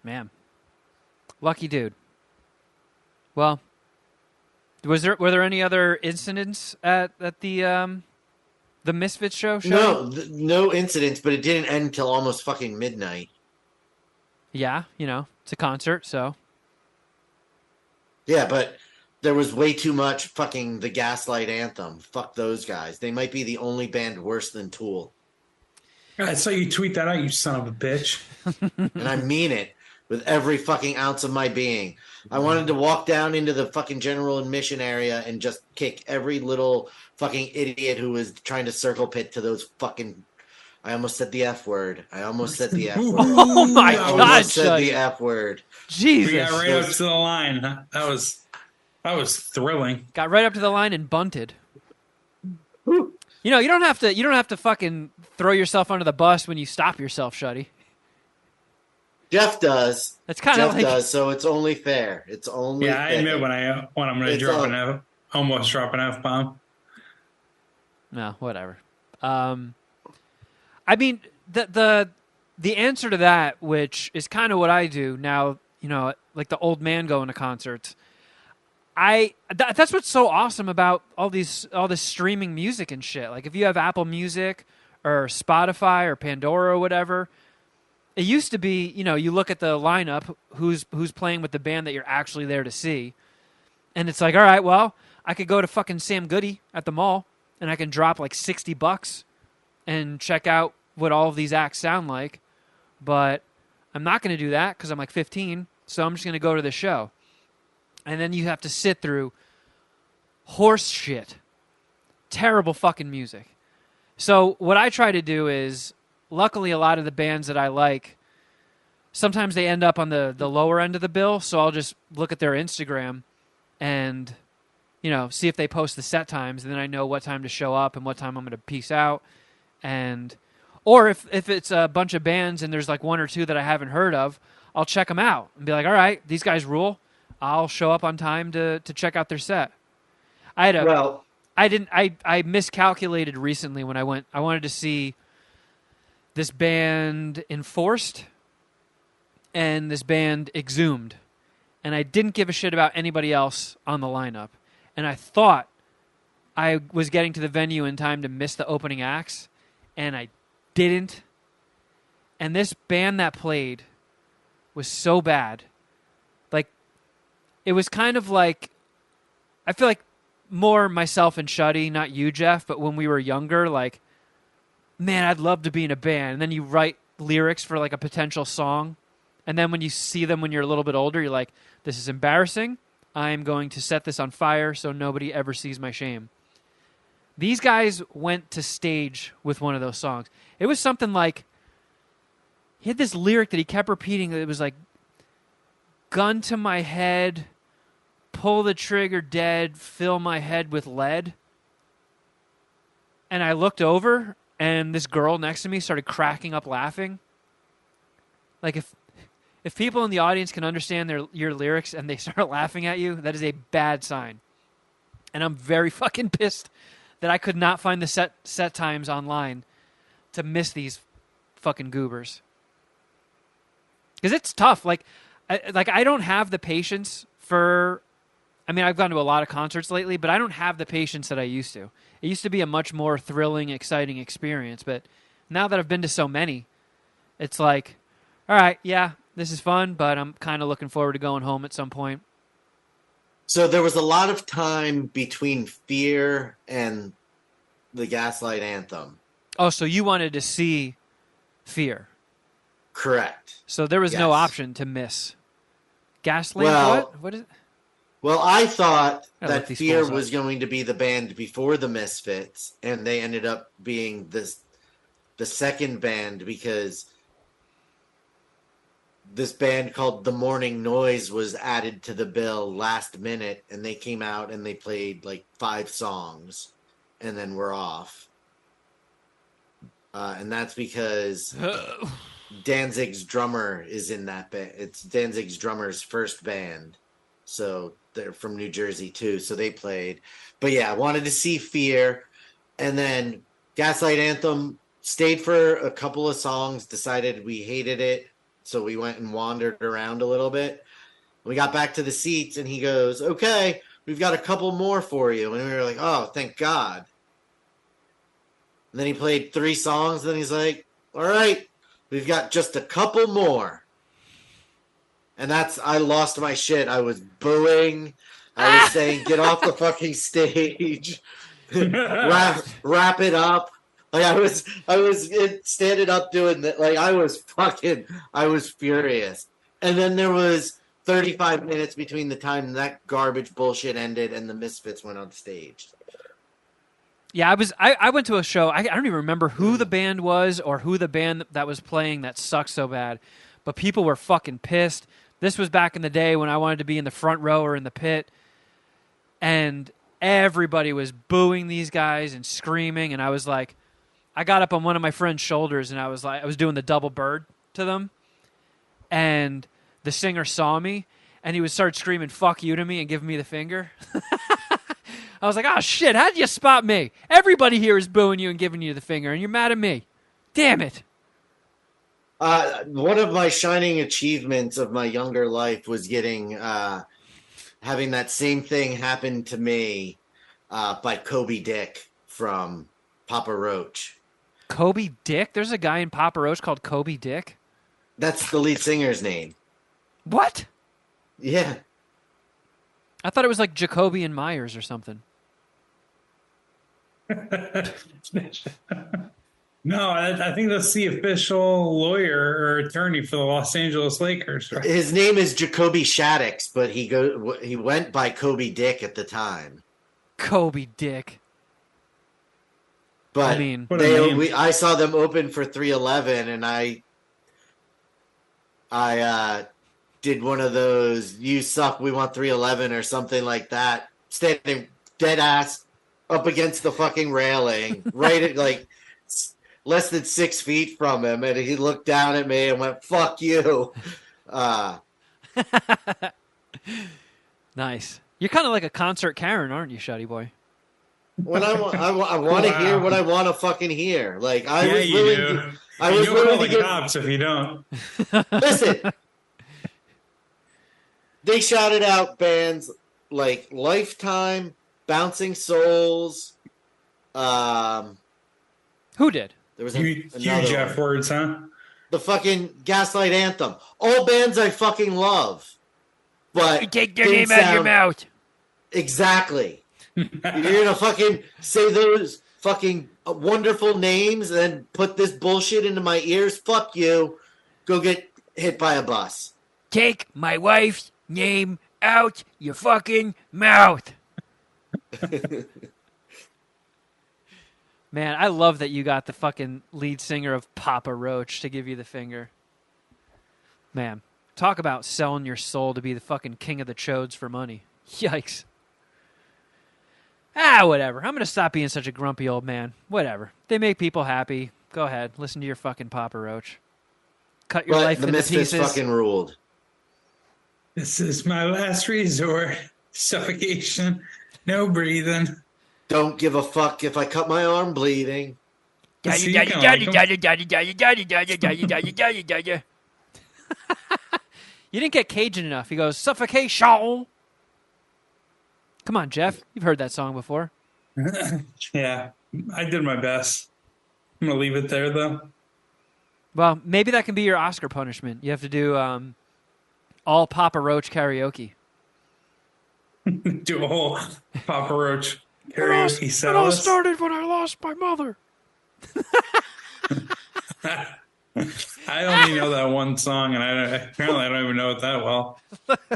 Man, lucky dude. Well, were there any other incidents at the Misfits show? No incidents, but it didn't end till almost fucking midnight. Yeah, it's a concert, so. Yeah, but there was way too much fucking the Gaslight Anthem. Fuck those guys. They might be the only band worse than Tool. I saw you tweet that out, you son of a bitch. And I mean it. with every fucking ounce of my being. I wanted to walk down into the fucking general admission area and just kick every little fucking idiot who was trying to circle pit to those fucking. I almost said the F word. Oh my God, almost said the F word. Jesus. We got right up to the line. That was thrilling. Got right up to the line and bunted. You know, you don't have to fucking throw yourself under the bus when you stop yourself, Shuddy. Jeff does. That's kind of like... does, so it's only fair. It's only fair. I admit when I'm going to drop almost drop an F-bomb. No, whatever. I mean, the answer to that, which is kind of what I do now, you know, like the old man going to concerts. That's what's so awesome about all this streaming music and shit. Like if you have Apple Music or Spotify or Pandora or whatever, it used to be, you know, you look at the lineup, who's playing with the band that you're actually there to see, and it's like, all right, well, I could go to fucking Sam Goody at the mall and I can drop like $60 and check out what all of these acts sound like, but I'm not going to do that because I'm like 15, so I'm just going to go to the show. And then you have to sit through horse shit. Terrible fucking music. So what I try to do is, luckily a lot of the bands that I like, sometimes they end up on the lower end of the bill, so I'll just look at their Instagram and, you know, see if they post the set times, and then I know what time to show up and what time I'm going to peace out. And or if it's a bunch of bands and there's like one or two that I haven't heard of, I'll check them out and be like, all right, these guys rule. I'll show up on time to check out their set. I miscalculated recently when I went. I wanted to see this band Enforced and this band Exhumed, and I didn't give a shit about anybody else on the lineup. And I thought I was getting to the venue in time to miss the opening acts, and I didn't. And this band that played was so bad. Like, it was kind of like, I feel like more myself and Shuddy, not you, Geoff, but when we were younger, like, man, I'd love to be in a band. And then you write lyrics for like a potential song. And then when you see them when you're a little bit older, you're like, this is embarrassing. I'm going to set this on fire so nobody ever sees my shame. These guys went to stage with one of those songs. It was something like, he had this lyric that he kept repeating. It was like, gun to my head, pull the trigger dead, fill my head with lead. And I looked over, and this girl next to me started cracking up laughing. Like, if people in the audience can understand your lyrics and they start laughing at you, that is a bad sign. And I'm very fucking pissed that I could not find the set times online to miss these fucking goobers. Because it's tough. Like I don't have the patience for... I mean, I've gone to a lot of concerts lately, but I don't have the patience that I used to. It used to be a much more thrilling, exciting experience. But now that I've been to so many, it's like, all right, yeah, this is fun, but I'm kind of looking forward to going home at some point. So there was a lot of time between Fear and the Gaslight Anthem. Oh, so you wanted to see Fear. Correct. So there was no option to miss. Gaslight, what is it? Well, I thought that Fear was going to be the band before the Misfits, and they ended up being the second band because this band called The Morning Noise was added to the bill last minute, and they came out and they played like 5 songs and then were off. And that's because Danzig's drummer is in that band. It's Danzig's drummer's first band. So they're from New Jersey too. So they played. But yeah, I wanted to see Fear. And then Gaslight Anthem stayed for a couple of songs, decided we hated it. So we went and wandered around a little bit. We got back to the seats and he goes, okay, we've got a couple more for you. And we were like, oh, thank God. And then he played 3 songs. And then he's like, all right, we've got just a couple more. And I lost my shit. I was booing. I was saying, get off the fucking stage. wrap it up. Like I was standing up doing that. Like I was furious. And then there was 35 minutes between the time that garbage bullshit ended and the Misfits went on stage. Yeah, I went to a show. I don't even remember who the band was or who the band that was playing that sucked so bad. But people were fucking pissed. This was back in the day when I wanted to be in the front row or in the pit. And everybody was booing these guys and screaming. And I was like, I got up on one of my friend's shoulders and I was doing the double bird to them. And the singer saw me and he would start screaming, "Fuck you" to me and giving me the finger. I was like, oh shit, how'd you spot me? Everybody here is booing you and giving you the finger and you're mad at me. Damn it. One of my shining achievements of my younger life was having that same thing happen to me by Kobe Dick from Papa Roach. Kobe Dick? There's a guy in Papa Roach called Kobe Dick? That's the lead singer's name. What? Yeah. I thought it was like Jacoby and Myers or something. No, I think that's the official lawyer or attorney for the Los Angeles Lakers. Right? His name is Jacoby Shaddix, but he went by Kobe Dick at the time. Kobe Dick. But I mean, I saw them open for 311, and I did one of those "you suck, we want 311" or something like that, standing dead ass up against the fucking railing, right at like less than 6 feet from him, and he looked down at me and went, "Fuck you." Nice. You're kind of like a concert Karen, aren't you, Shuddy Boy? When I want to hear what I want to fucking hear. Like I was willing to. I was you'll willing call to the cops if you don't. Listen. They shouted out bands like Lifetime, Bouncing Souls. Who did? There was Huge another F words, huh? The fucking Gaslight Anthem. All bands I fucking love. But you take their name out of your mouth. Exactly. You're gonna fucking say those fucking wonderful names and then put this bullshit into my ears? Fuck you. Go get hit by a bus. Take my wife's name out your fucking mouth. Man, I love that you got the fucking lead singer of Papa Roach to give you the finger. Man, talk about selling your soul to be the fucking king of the chodes for money. Yikes. Whatever. I'm going to stop being such a grumpy old man. Whatever. They make people happy. Go ahead. Listen to your fucking Papa Roach. Cut your life into pieces. The Misfits fucking ruled. This is my last resort. Suffocation. No breathing. Don't give a fuck if I cut my arm bleeding. You didn't get Cajun enough. He goes, suffocation. Come on, Geoff. You've heard that song before. Yeah, I did my best. I'm going to leave it there, though. Well, maybe that can be your Oscar punishment. You have to do all Papa Roach karaoke. Do a whole Papa Roach karaoke set. It all started when I lost my mother. I only know that one song, and apparently I don't even know it that well.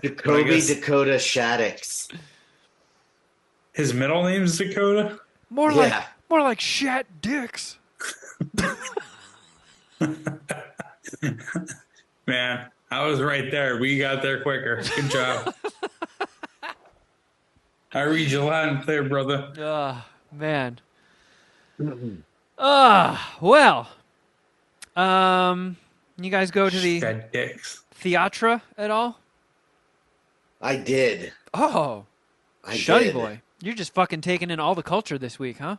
Jacoby Dakota Shaddix. His middle name's Dakota? More like Shat Dicks. Man, I was right there. We got there quicker. Good job. I read you loud and clear, brother. Man. Well. You guys go to the theatra at all? I did. Oh. Shuddy Boy. You're just fucking taking in all the culture this week, huh?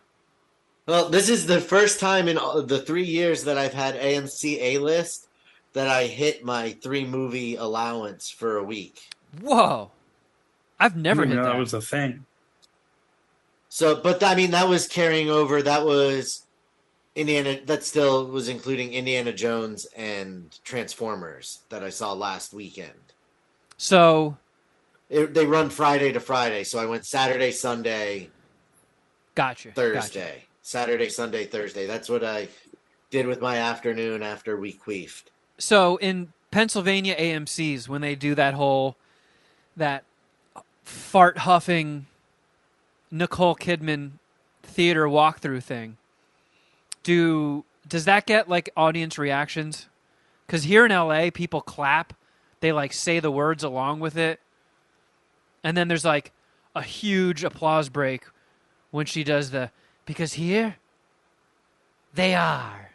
Well, this is the first time in the 3 years that I've had AMC A-list that I hit my 3-movie allowance for a week. Whoa. I've never hit that. That was a thing. So, but I mean, that was carrying over. That was that still was including Indiana Jones and Transformers that I saw last weekend. So... They run Friday to Friday, so I went Saturday, Sunday, Thursday. Gotcha. Saturday, Sunday, Thursday. That's what I did with my afternoon after we queefed. So in Pennsylvania AMCs, when they do that fart huffing Nicole Kidman theater walkthrough thing, does that get like audience reactions? Because here in LA, people clap, they like say the words along with it, and then there's like a huge applause break when she does because here they are.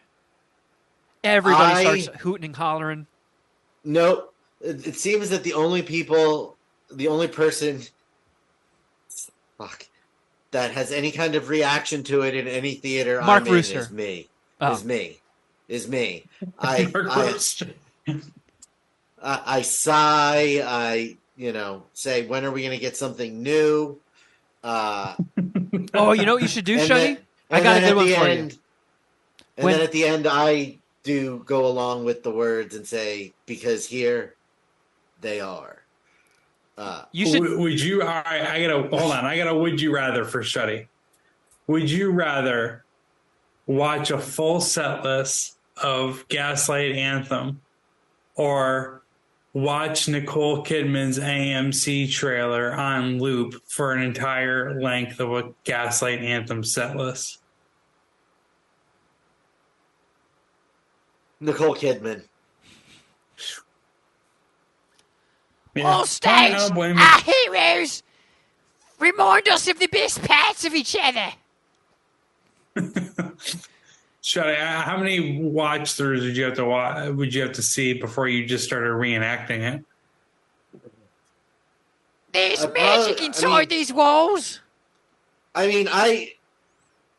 Everybody starts hooting and hollering. No, it seems that the only person, that has any kind of reaction to it in any theater Mark I'm in Rooster. is me. Oh. Is me. I sigh. I say, when are we going to get something new? Oh, you know what you should do, Shuddy? I got a good one for you. And then at the end, I do go along with the words and say, because here they are. You should. Would you? All right, hold on. I got a would you rather for Shuddy. Would you rather watch a full set list of Gaslight Anthem or watch Nicole Kidman's AMC trailer on loop for an entire length of a Gaslight Anthem set list? Nicole Kidman. Yeah. All stage, our heroes remind us of the best parts of each other. Shuddy, how many watch throughs would you have to see before you just started reenacting it? There's magic inside these walls. I mean, I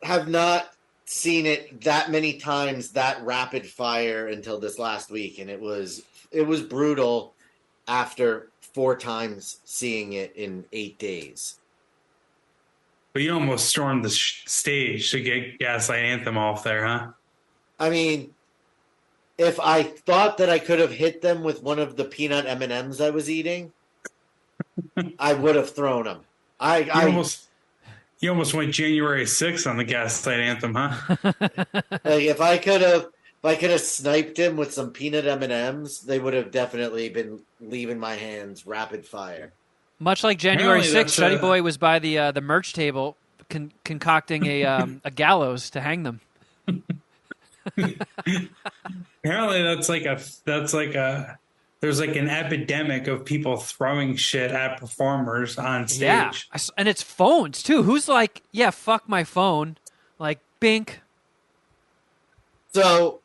have not seen it that many times, that rapid fire, until this last week, and it was brutal after 4 times seeing it in 8 days. But you almost stormed the stage to get Gaslight Anthem off there, huh? I mean, if I thought that I could have hit them with one of the peanut M&Ms I was eating, I would have thrown them. You almost went January 6th on the Gaslight Anthem, huh? Like if I could have sniped him with some peanut M&Ms, they would have definitely been leaving my hands rapid fire. Much like January 6th, Shuddy Boy was by the merch table concocting a gallows to hang them. Apparently there's like an epidemic of people throwing shit at performers on stage. Yeah, and it's phones too. Who's like, yeah, fuck my phone, like bink. So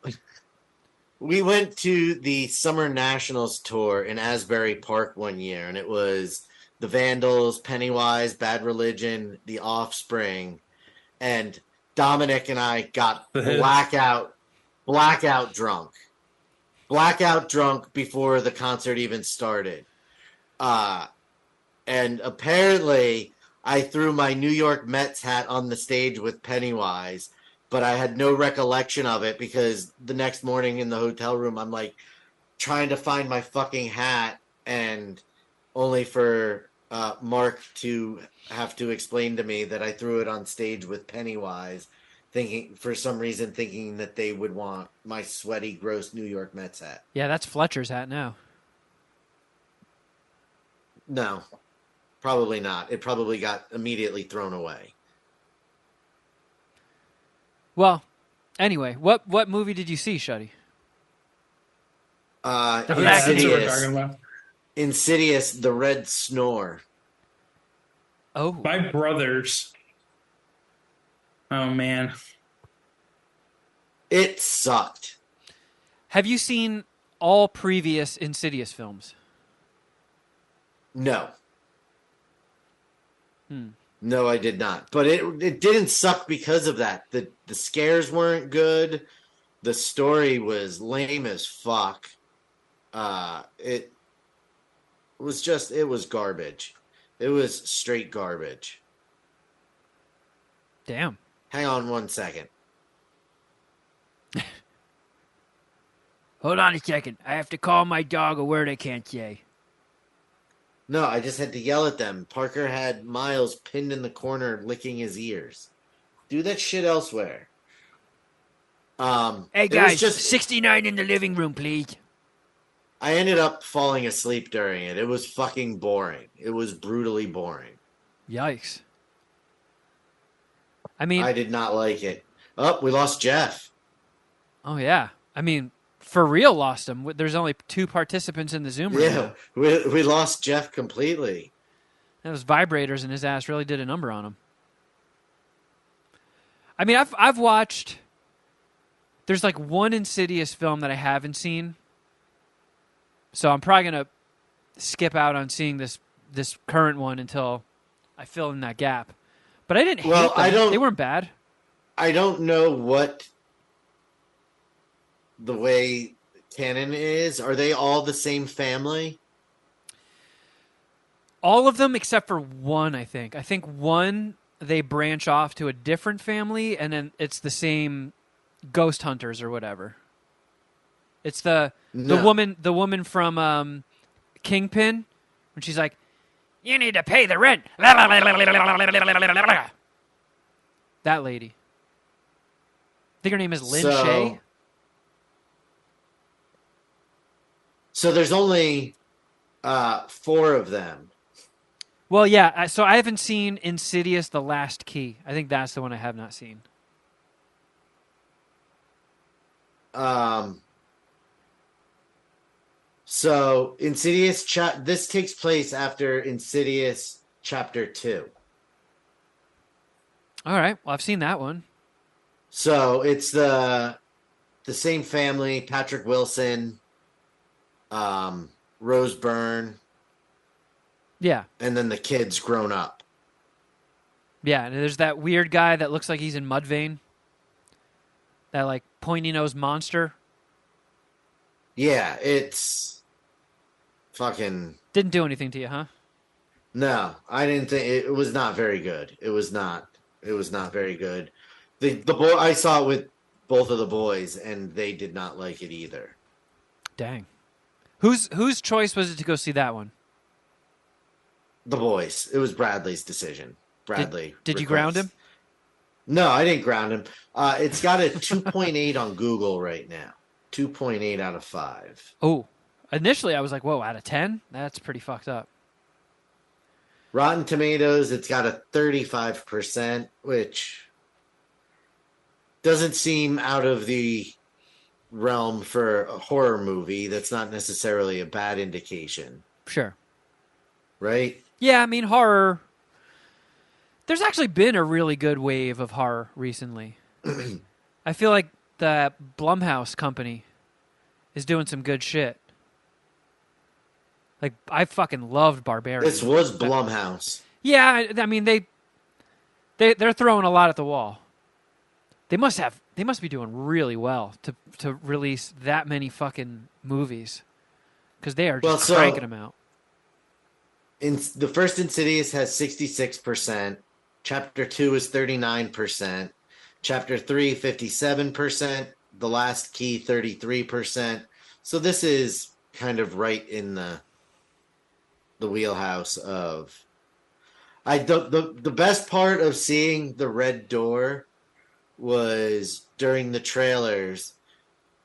we went to the Summer Nationals tour in Asbury Park one year, and it was the Vandals, Pennywise, Bad Religion, The Offspring, and Dominic and I got blackout drunk. Blackout drunk before the concert even started. And apparently I threw my New York Mets hat on the stage with Pennywise, but I had no recollection of it because the next morning in the hotel room, I'm like trying to find my fucking hat, and only for Mark to have to explain to me that I threw it on stage with Pennywise, thinking that they would want my sweaty, gross New York Mets hat. Yeah, that's Fletcher's hat now. No, probably not. It probably got immediately thrown away. Well, anyway, what movie did you see, Shuddy? Insidious, The Red Snore. Oh. My brothers. Oh, man. It sucked. Have you seen all previous Insidious films? No. No, I did not. But it didn't suck because of that. The scares weren't good. The story was lame as fuck. It was garbage. It was straight garbage. Damn. Hang on 1 second. Hold on a second. I have to call my dog a word I can't say. No, I just had to yell at them. Parker had Miles pinned in the corner licking his ears. Do that shit elsewhere. Hey guys, 69 in the living room, please. I ended up falling asleep during it. It was fucking boring. It was brutally boring. Yikes. I mean, I did not like it. Oh, we lost Geoff. Oh, yeah. I mean, for real lost him. There's only 2 participants in the Zoom right now. We lost Geoff completely. Those vibrators in his ass really did a number on him. I mean, I've watched... There's like one Insidious film that I haven't seen. So I'm probably going to skip out on seeing this current one until I fill in that gap. But I didn't hate them. They weren't bad. I don't know what the way canon is. Are they all the same family? All of them except for one, I think. I think one, they branch off to a different family, and then it's the same ghost hunters or whatever. It's the woman from Kingpin, when she's like, "You need to pay the rent." That lady. I think her name is Lynn Shay. So there's only 4 of them. Well, yeah. So I haven't seen Insidious: The Last Key. I think that's the one I have not seen. So Insidious this takes place after Insidious Chapter 2. All right. Well, I've seen that one. So it's the same family: Patrick Wilson, Rose Byrne. Yeah. And then the kids grown up. Yeah, and there's that weird guy that looks like he's in Mudvayne. That, like, pointy-nosed monster. Yeah, it's fucking... Didn't do anything to you, huh? No, I didn't think... It was not very good. It was not very good. The boy, I saw it with both of the boys, and they did not like it either. Dang. Whose choice was it to go see that one? The boys. It was Bradley's decision. Bradley. Did you ground him? No, I didn't ground him. It's got a 2.8 on Google right now. 2.8 out of 5. Oh, initially I was like, whoa, out of 10? That's pretty fucked up. Rotten Tomatoes, it's got a 35%, which doesn't seem out of the realm for a horror movie. That's not necessarily a bad indication. Sure. Right? Yeah, I mean, horror... There's actually been a really good wave of horror recently. I feel like the Blumhouse company is doing some good shit. Like, I fucking loved Barbarian. This was Blumhouse. Yeah, I mean, they're throwing a lot at the wall. They must be doing really well to release that many fucking movies, because they are just cranking them out. The first Insidious has 66%. Chapter 2 is 39%. Chapter 3, 57%. The Last Key, 33%. So this is kind of right in the wheelhouse of... The best part of seeing the Red Door was during the trailers.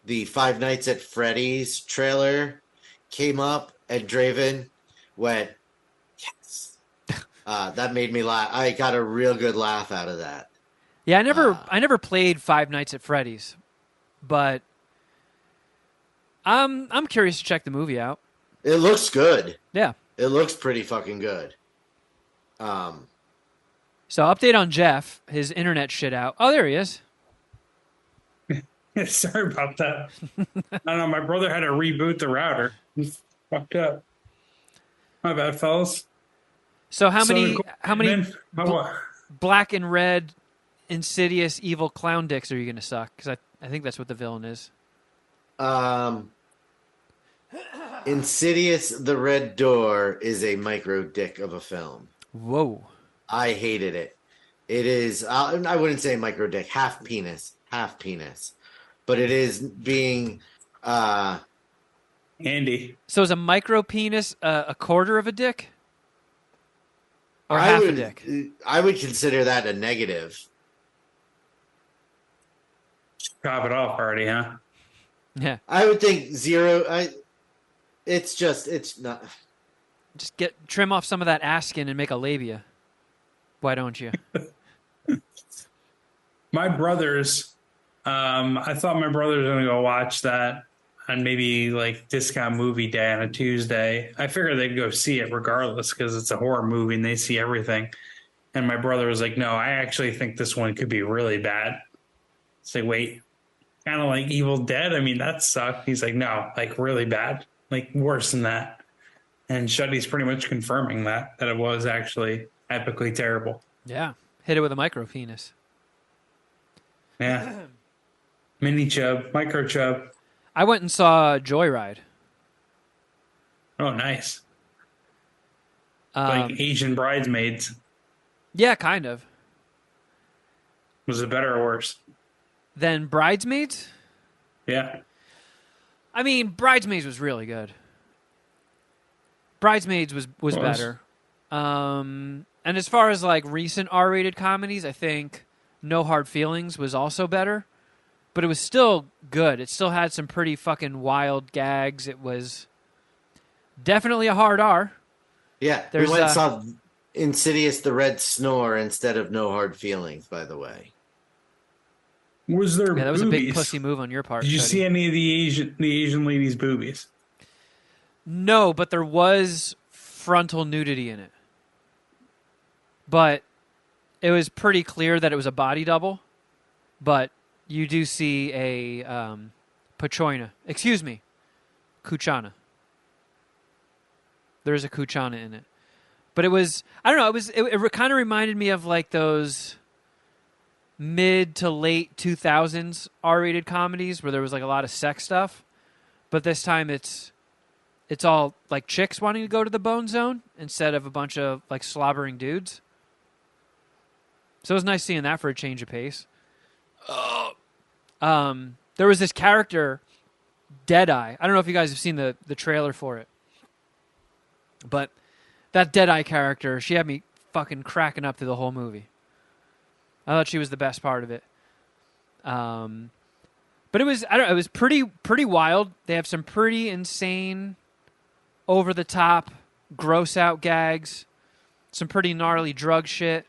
The Five Nights at Freddy's trailer came up, and Draven went, "Yes." That made me laugh. I got a real good laugh out of that. Yeah, I never played Five Nights at Freddy's, but I'm curious to check the movie out. It looks good. Yeah. It looks pretty fucking good. So update on Geoff, his internet shit out. Oh, there he is. Sorry about that. I don't know. My brother had to reboot the router. He's fucked up. My bad, fellas. So how many black and red Insidious evil clown dicks are you going to suck? Because I think that's what the villain is. Insidious: The Red Door is a micro dick of a film. Whoa. I hated it. It is, I wouldn't say micro dick, half penis. But it is being... Andy. So is a micro penis a quarter of a dick? Or half a dick? I would consider that a negative. Chop it off already, huh? Yeah. I would think zero... It's not. Just trim off some of that ass skin and make a labia. Why don't you? My brothers, I thought my brothers were going to go watch that on maybe like discount movie day on a Tuesday. I figured they'd go see it regardless because it's a horror movie and they see everything. And my brother was like, no, I actually think this one could be really bad. It's like, wait, kind of like Evil Dead? I mean, that sucked. He's like, no, like really bad, like worse than that. And Shuddy's pretty much confirming that it was actually epically terrible. Yeah. Hit it with a micro penis. Yeah. Mini chub, micro chub. I went and saw Joyride. Oh, nice. Like Asian Bridesmaids. Yeah, kind of. Was it better or worse? Than Bridesmaids? Yeah. I mean, Bridesmaids was really good. Bridesmaids was better. And as far as like recent R-rated comedies, I think No Hard Feelings was also better. But it was still good. It still had some pretty fucking wild gags. It was definitely a hard R. Yeah, we went and saw Insidious the Red Snore instead of No Hard Feelings, by the way. Was there that was boobies? A big pussy move on your part. Did you see any of the Asian ladies' boobies? No, but there was frontal nudity in it. But it was pretty clear that it was a body double. But you do see a Pachoina. Excuse me. Kuchana. There's a Kuchana in it. But it was, I don't know, it kind of reminded me of like those mid to late 2000s R-rated comedies where there was like a lot of sex stuff. But this time it's all like chicks wanting to go to the bone zone instead of a bunch of like slobbering dudes. So it was nice seeing that for a change of pace. There was this character, Deadeye. I don't know if you guys have seen the trailer for it. But that Deadeye character, she had me fucking cracking up through the whole movie. I thought she was the best part of it. But it was, it was pretty wild. They have some pretty insane, over the top, gross out gags, some pretty gnarly drug shit,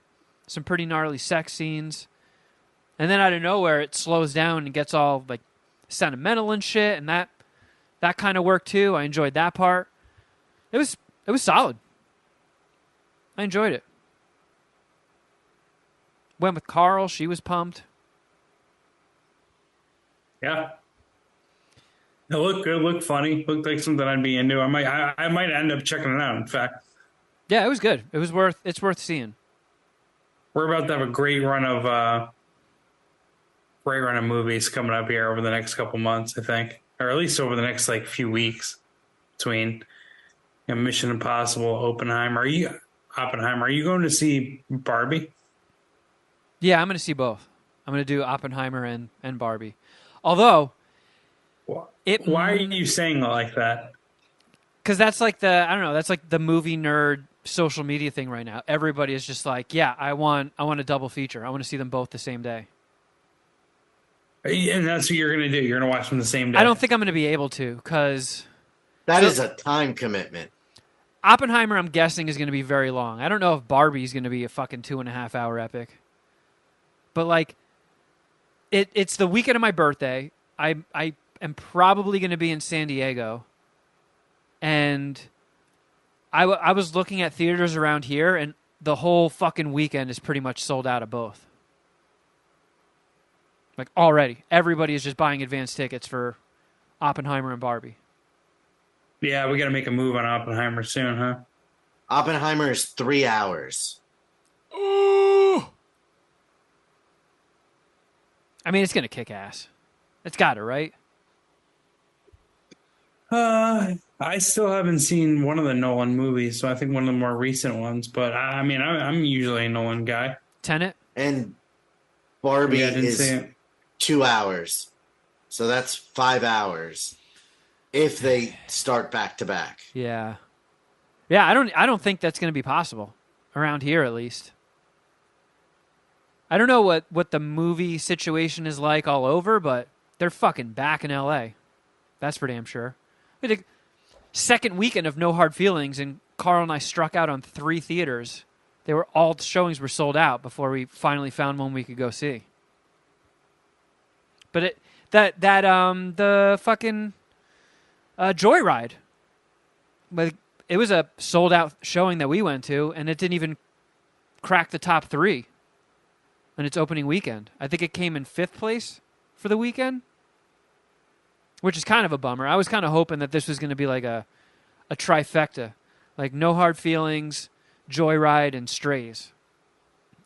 some pretty gnarly sex scenes. And then out of nowhere, it slows down and gets all like sentimental and shit, and that kind of worked too. I enjoyed that part. It was solid. I enjoyed it. Went with Carl. She was pumped. Yeah. It looked good. Looked funny. Looked like something I'd be into. I might end up checking it out. In fact. Yeah, it was good. It's worth seeing. We're about to have a great run of movies coming up here over the next couple months, I think, or at least over the next like few weeks between Mission Impossible, Oppenheimer. Are you going to see Barbie? Yeah, I'm going to see both. I'm going to do Oppenheimer and Barbie. Although, why are you saying it like that? Because that's like that's like the movie nerd social media thing right now. Everybody is just like, yeah, I want a double feature. I want to see them both the same day. And that's what you're going to do. You're going to watch them the same day. I don't think I'm going to be able to because that is a time commitment. Oppenheimer, I'm guessing, is going to be very long. I don't know if Barbie is going to be a fucking 2.5 hour epic. But like, it's the weekend of my birthday. I am probably going to be in San Diego, and I was looking at theaters around here, and the whole fucking weekend is pretty much sold out of both. Like already, everybody is just buying advance tickets for Oppenheimer and Barbie. Yeah, we got to make a move on Oppenheimer soon, huh? Oppenheimer is 3 hours. Ooh. I mean, it's going to kick ass. It's got to, right? I still haven't seen one of the Nolan movies, so I think one of the more recent ones. But I mean, I'm usually a Nolan guy. Tenet? And Barbie is 2 hours. So that's 5 hours if they start back to back. Yeah. Yeah, I don't think that's going to be possible around here at least. I don't know what the movie situation is like all over, but they're fucking back in LA. That's for damn sure. second weekend of No Hard Feelings, and Carl and I struck out on 3 theaters. All the showings were sold out before we finally found one we could go see. But the fucking Joyride, but it was a sold out showing that we went to, and it didn't even crack the top 3 on its opening weekend. I think it came in 5th place for the weekend, which is kind of a bummer. I was kind of hoping that this was going to be like a trifecta, like No Hard Feelings, Joyride, and Strays.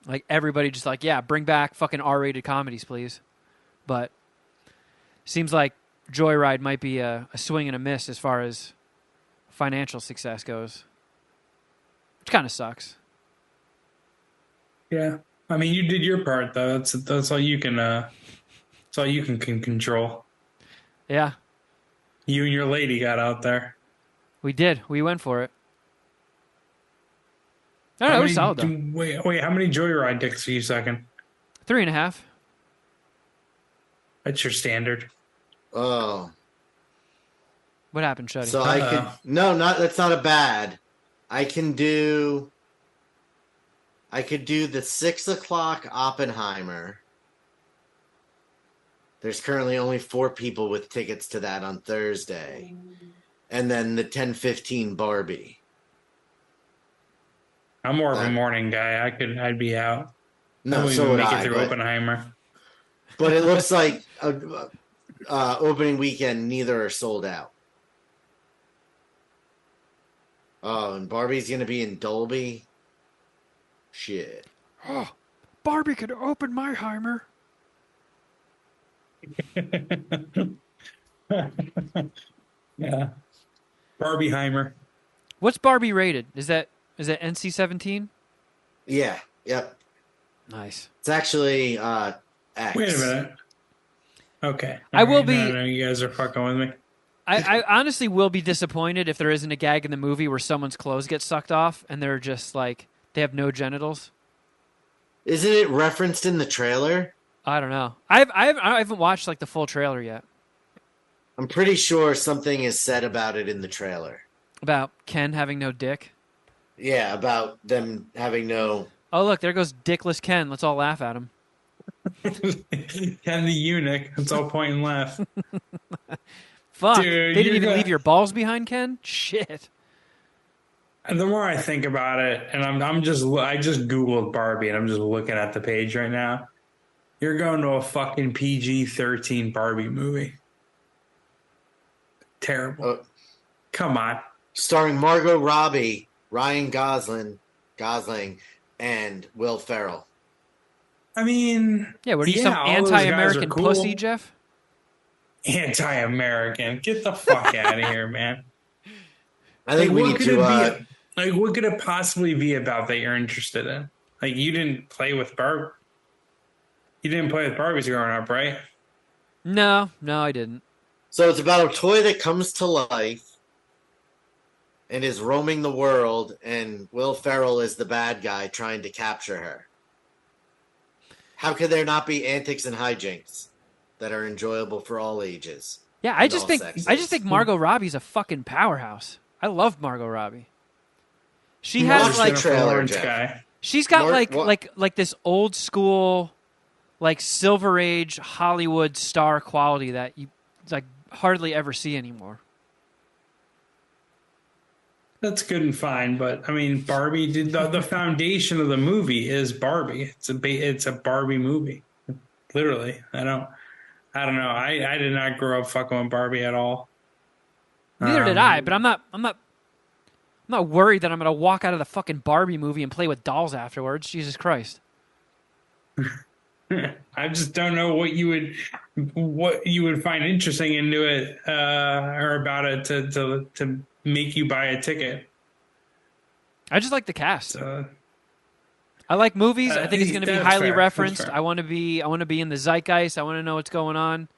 Like everybody just like, yeah, bring back fucking R-rated comedies, please. But seems like Joyride might be a swing and a miss as far as financial success goes, which kind of sucks. Yeah, I mean, you did your part though. That's all you can. That's all you can control. Yeah, you and your lady got out there. We did. We went for it. I don't know. It was solid though. Wait, how many Joyride dicks are you sucking? 3.5. That's your standard. Oh. What happened, Shuddy? So I could that's not a bad. I could do the 6 o'clock Oppenheimer. There's currently only 4 people with tickets to that on Thursday. And then the 10:15 Barbie. I'm more of a morning guy. I'd be out. No, so would I. It through Oppenheimer. But it looks like opening weekend, neither are sold out. Oh, and Barbie's going to be in Dolby? Shit. Oh, Barbie could open my Heimer. Yeah. Barbieheimer. What's Barbie rated? Is that NC-17? Yeah. Yep. Nice. It's actually X. Wait a minute. Okay. I will be. No, you guys are fucking with me. I honestly will be disappointed if there isn't a gag in the movie where someone's clothes get sucked off and they're just like they have no genitals. Isn't it referenced in the trailer? I don't know. I haven't watched like the full trailer yet. I'm pretty sure something is said about it in the trailer. About Ken having no dick? Yeah, about them having no... Oh, look, there goes dickless Ken. Let's all laugh at him. Ken the eunuch. Let's all point and laugh. Fuck. Dude, they didn't even leave your balls behind, Ken? Shit. And the more I think about it, and I just Googled Barbie, and I'm just looking at the page right now. You're going to a fucking PG-13 Barbie movie. Terrible. Come on. Starring Margot Robbie, Ryan Gosling, and Will Ferrell. I mean... Yeah, what are you, some anti-American pussy, Jeff? Anti-American. Get the fuck out of here, man. I think we need to... what could it possibly be about that you're interested in? Like, you didn't play with Barbie. You didn't play with Barbies growing up, right? No, I didn't. So it's about a toy that comes to life and is roaming the world, and Will Ferrell is the bad guy trying to capture her. How could there not be antics and hijinks that are enjoyable for all ages? Yeah, I just think Margot Robbie's a fucking powerhouse. I love Margot Robbie. She has like she's got like this old school, like Silver Age Hollywood star quality that you like hardly ever see anymore. That's good and fine, but I mean, Barbie did the foundation of the movie is Barbie. It's a Barbie movie, literally. I don't know. I did not grow up fucking with Barbie at all. Neither did I, but I'm not worried that I'm gonna walk out of the fucking Barbie movie and play with dolls afterwards. Jesus Christ. I just don't know what you would find interesting into it or about it to make you buy a ticket. I just like the cast. I like movies. I think it's going to be highly referenced. I want to be in the zeitgeist. I want to know what's going on.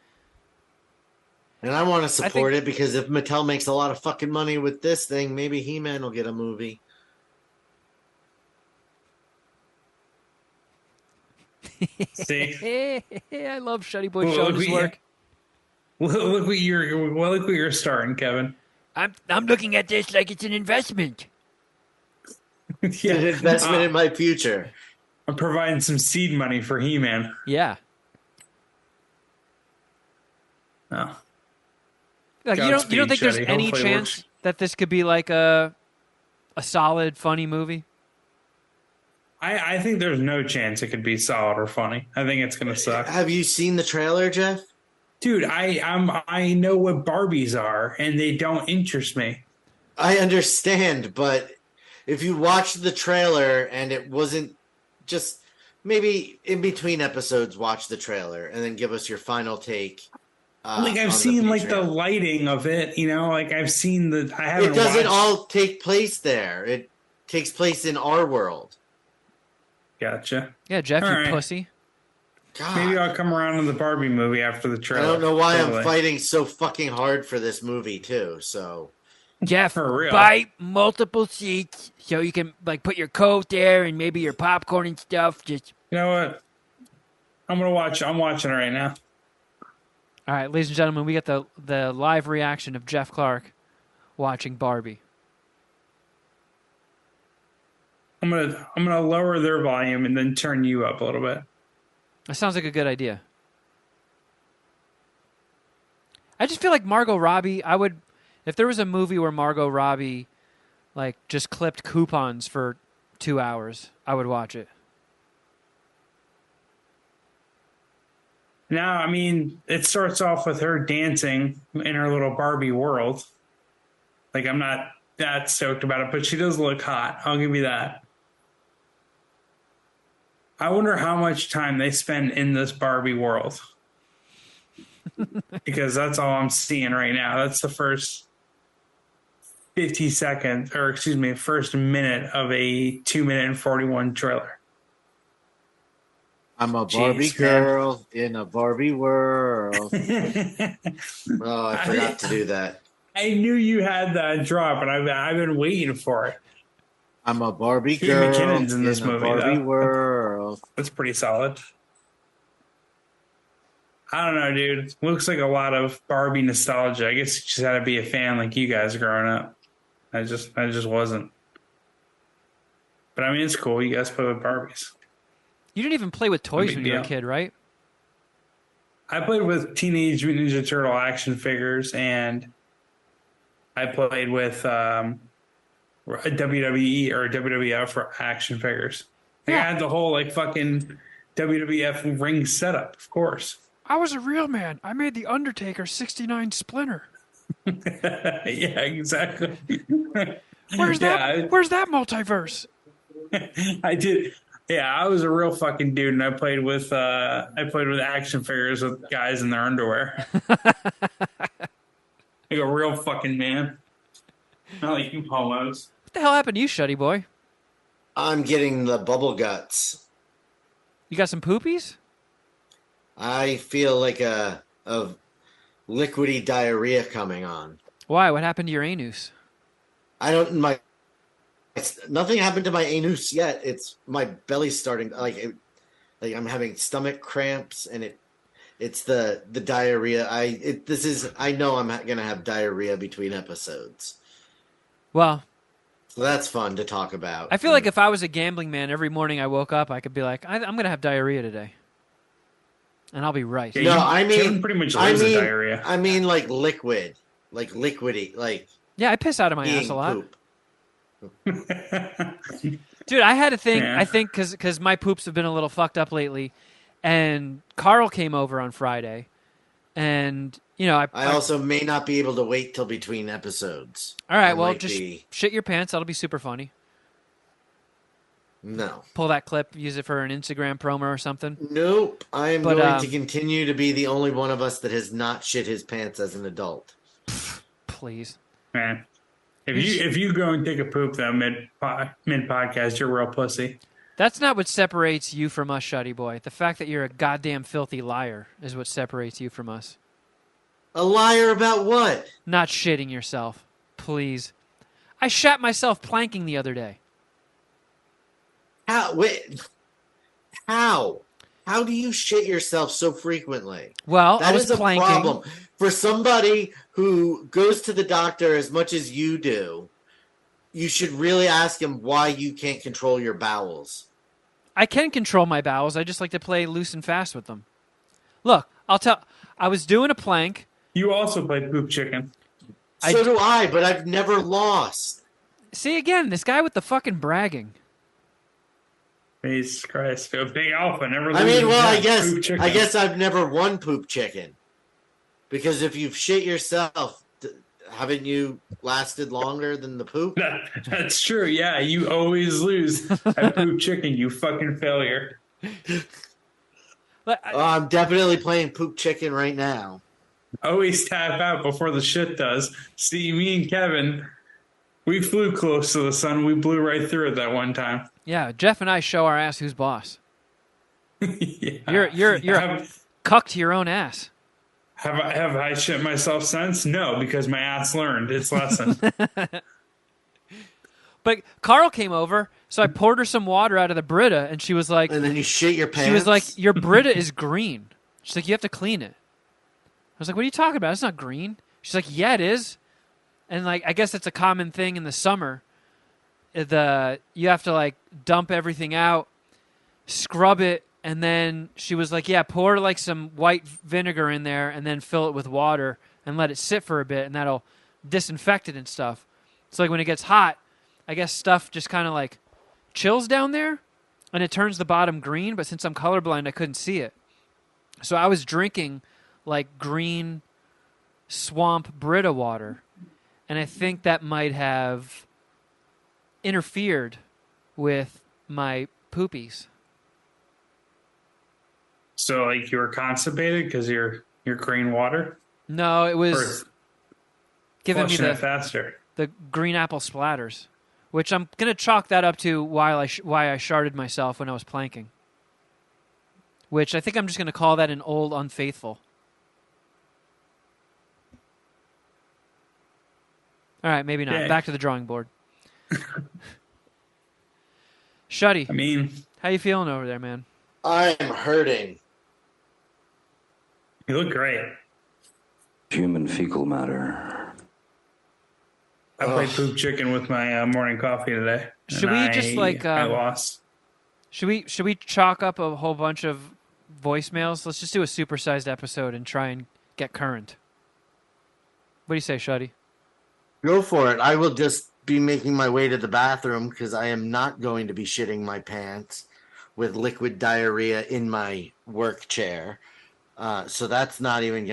And I want to support it because if Mattel makes a lot of fucking money with this thing, maybe He-Man will get a movie. See? I love Shuddy Boy showing his work. Look what you're starting, Kevin. I'm looking at this like it's an investment. It's an investment in my future. I'm providing some seed money for He-Man. Yeah. Oh. Like, you don't think there's any chance that this could be like a solid, funny movie? I think there's no chance it could be solid or funny. I think it's gonna suck. Have you seen the trailer, Jeff? Dude, I know what Barbies are, and they don't interest me. I understand, but if you watched the trailer and it wasn't just maybe in between episodes, watch the trailer and then give us your final take. Like I've seen like the lighting of it, you know, like I've seen the. I haven't. It doesn't all take place there. It takes place in our world. Gotcha. Yeah, Jeff, all you right. pussy. God. Maybe I'll come around to the Barbie movie after the trailer. I don't know why I'm fighting so fucking hard for this movie too. So, Jeff, buy multiple seats so you can like put your coat there and maybe your popcorn and stuff. Just you know what? I'm watching it right now. All right, ladies and gentlemen, we got the live reaction of Jeff Clark watching Barbie. I'm gonna lower their volume and then turn you up a little bit. That sounds like a good idea. I just feel like Margot Robbie, if there was a movie where Margot Robbie like just clipped coupons for 2 hours, I would watch it. Now, I mean, it starts off with her dancing in her little Barbie world. Like, I'm not that stoked about it, but she does look hot. I'll give you that. I wonder how much time they spend in this Barbie world. Because that's all I'm seeing right now. That's the first 50 seconds, or excuse me, first minute of a 2-minute and 41 trailer. I'm a Barbie girl in a Barbie world. Oh, I forgot to do that. I knew you had that drop, and I've been waiting for it. I'm a Barbie girl McKinnon's in this movie, a Barbie though. world. That's pretty solid. I don't know, dude. Looks like a lot of Barbie nostalgia. I guess you just had to be a fan like you guys growing up. I just wasn't. But I mean, it's cool. You guys play with Barbies. You didn't even play with toys when you were a kid, right? I played with Teenage Mutant Ninja Turtle action figures, and I played with a WWE or WWF for action figures. Like, I had the whole like fucking WWF ring setup, of course. I was a real man. I made the Undertaker 69 Splinter. Yeah, exactly. Where's that multiverse? I did. Yeah, I was a real fucking dude, and I played with action figures with guys in their underwear. Like a real fucking man. Not like you homos. What the hell happened to you, Shuddy Boy? I'm getting the bubble guts. You got some poopies? I feel like a liquidy diarrhea coming on. Why? What happened to your anus? Nothing happened to my anus yet. It's my belly's starting like I'm having stomach cramps, and it's the diarrhea. I know I'm gonna have diarrhea between episodes. Well, so that's fun to talk about. I feel like if I was a gambling man, every morning I woke up, I could be like, I'm gonna have diarrhea today, and I'll be right. Yeah, no, I mean Kevin pretty much lives in diarrhea. I mean like liquid, like liquidy, like yeah. I piss out of my ass a lot. Poop. Dude, I had a thing. Yeah. I think because my poops have been a little fucked up lately, and Carl came over on Friday, and you know I also may not be able to wait till between episodes. All right, well just shit your pants. That'll be super funny. No, pull that clip, use it for an Instagram promo or something. Nope, I am going to continue to be the only one of us that has not shit his pants as an adult. Please, man. If you go and take a poop though mid podcast, you're a real pussy. That's not what separates you from us, Shuddy Boy. The fact that you're a goddamn filthy liar is what separates you from us. A liar about what? Not shitting yourself. Please. I shat myself planking the other day. How? Wait. How How do you shit yourself so frequently? Well, That I was is a planking. problem. For somebody who goes to the doctor as much as you do, you should really ask him why you can't control your bowels. I can control my bowels. I just like to play loose and fast with them. Look, I was doing a plank. You also play poop chicken. So do I, but I've never lost. See, again, this guy with the fucking bragging. Jesus Christ. A big alpha. Never I mean, well, loses. I guess I've never won poop chicken. Because if you've shit yourself, haven't you lasted longer than the poop? That's true. Yeah, you always lose at poop chicken, you fucking failure. I'm definitely playing poop chicken right now. Always tap out before the shit does. See, me and Kevin, we flew close to the sun. We blew right through it that one time. Yeah, Jeff and I show our ass who's boss. Yeah. You're a cuck to your own ass. Have I shit myself since? No, because my ass learned its lesson. But Carl came over, so I poured her some water out of the Brita, and she was like... And then you shit your pants? She was like, your Brita is green. She's like, you have to clean it. I was like, what are you talking about? It's not green. She's like, yeah, it is. And like, I guess it's a common thing in the summer. You have to like dump everything out, scrub it, and then she was like, yeah, pour like some white vinegar in there and then fill it with water and let it sit for a bit, and that'll disinfect it and stuff. So like when it gets hot, I guess stuff just kind of like chills down there and it turns the bottom green, but since I'm colorblind, I couldn't see it. So I was drinking like green swamp Brita water, and I think that might have interfered with my poopies. So, like, you were constipated because you're green water? No, it was giving me faster. The green apple splatters, which I'm going to chalk that up to why I sharded myself when I was planking, which I think I'm just going to call that an old unfaithful. All right, maybe not. Yeah. Back to the drawing board. Shuddy. I mean, how you feeling over there, man? I'm hurting. You look great. Human fecal matter. I played poop chicken with my morning coffee today. Should we just like I lost. Should we chalk up a whole bunch of voicemails? Let's just do a supersized episode and try and get current. What do you say, Shuddy? Go for it. I will just be making my way to the bathroom because I am not going to be shitting my pants with liquid diarrhea in my work chair. So that's not even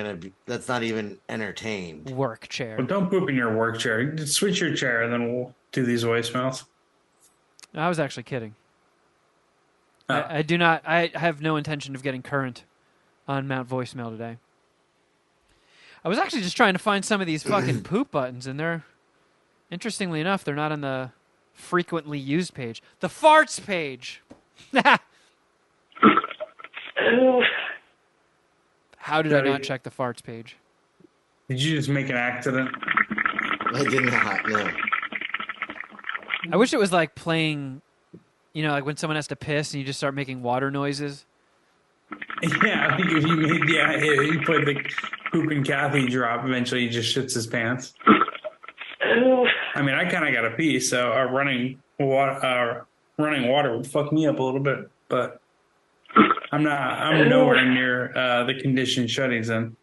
entertained. Work chair. Well, don't poop in your work chair. Just switch your chair and then we'll do these voicemails. I was actually kidding. Oh. I have no intention of getting current on Mount Voicemail today. I was actually just trying to find some of these fucking poop buttons, and interestingly enough, they're not on the frequently used page. The farts page. How did I not check the farts page? Did you just make an accident? I did not, no. I wish it was like playing, like when someone has to piss and you just start making water noises. Yeah, I think if you played the poop and Kathy drop, eventually he just shits his pants. I mean, I kind of got to pee, so running water would fuck me up a little bit, but I'm nowhere near the condition Shuddy's in.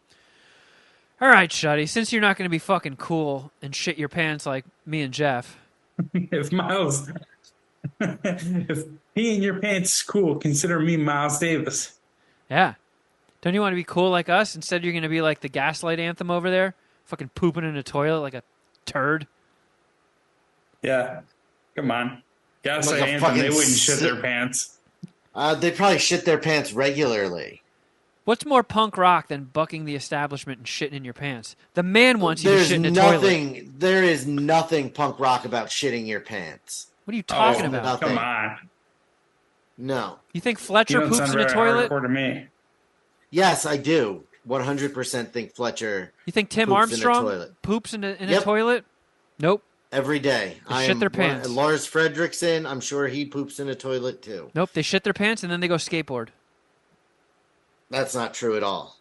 All right, Shuddy, since you're not going to be fucking cool and shit your pants like me and Jeff. If peeing in your pants is cool, consider me Miles Davis. Yeah. Don't you want to be cool like us? Instead, you're going to be like the Gaslight Anthem over there, fucking pooping in a toilet like a turd. Yeah. Come on. Gaslight Anthem, they wouldn't shit their pants. They probably shit their pants regularly. What's more punk rock than bucking the establishment and shitting in your pants? The man wants you to shit in a toilet. There is nothing punk rock about shitting your pants. What are you talking about? Come on. No. You think Fletcher poops in a toilet? To me. Yes, I do. 100% think Fletcher. You think Tim Armstrong poops in a toilet? Nope. Every day. They shit their pants. Lars Fredrickson, I'm sure he poops in a toilet too. Nope, they shit their pants and then they go skateboard. That's not true at all.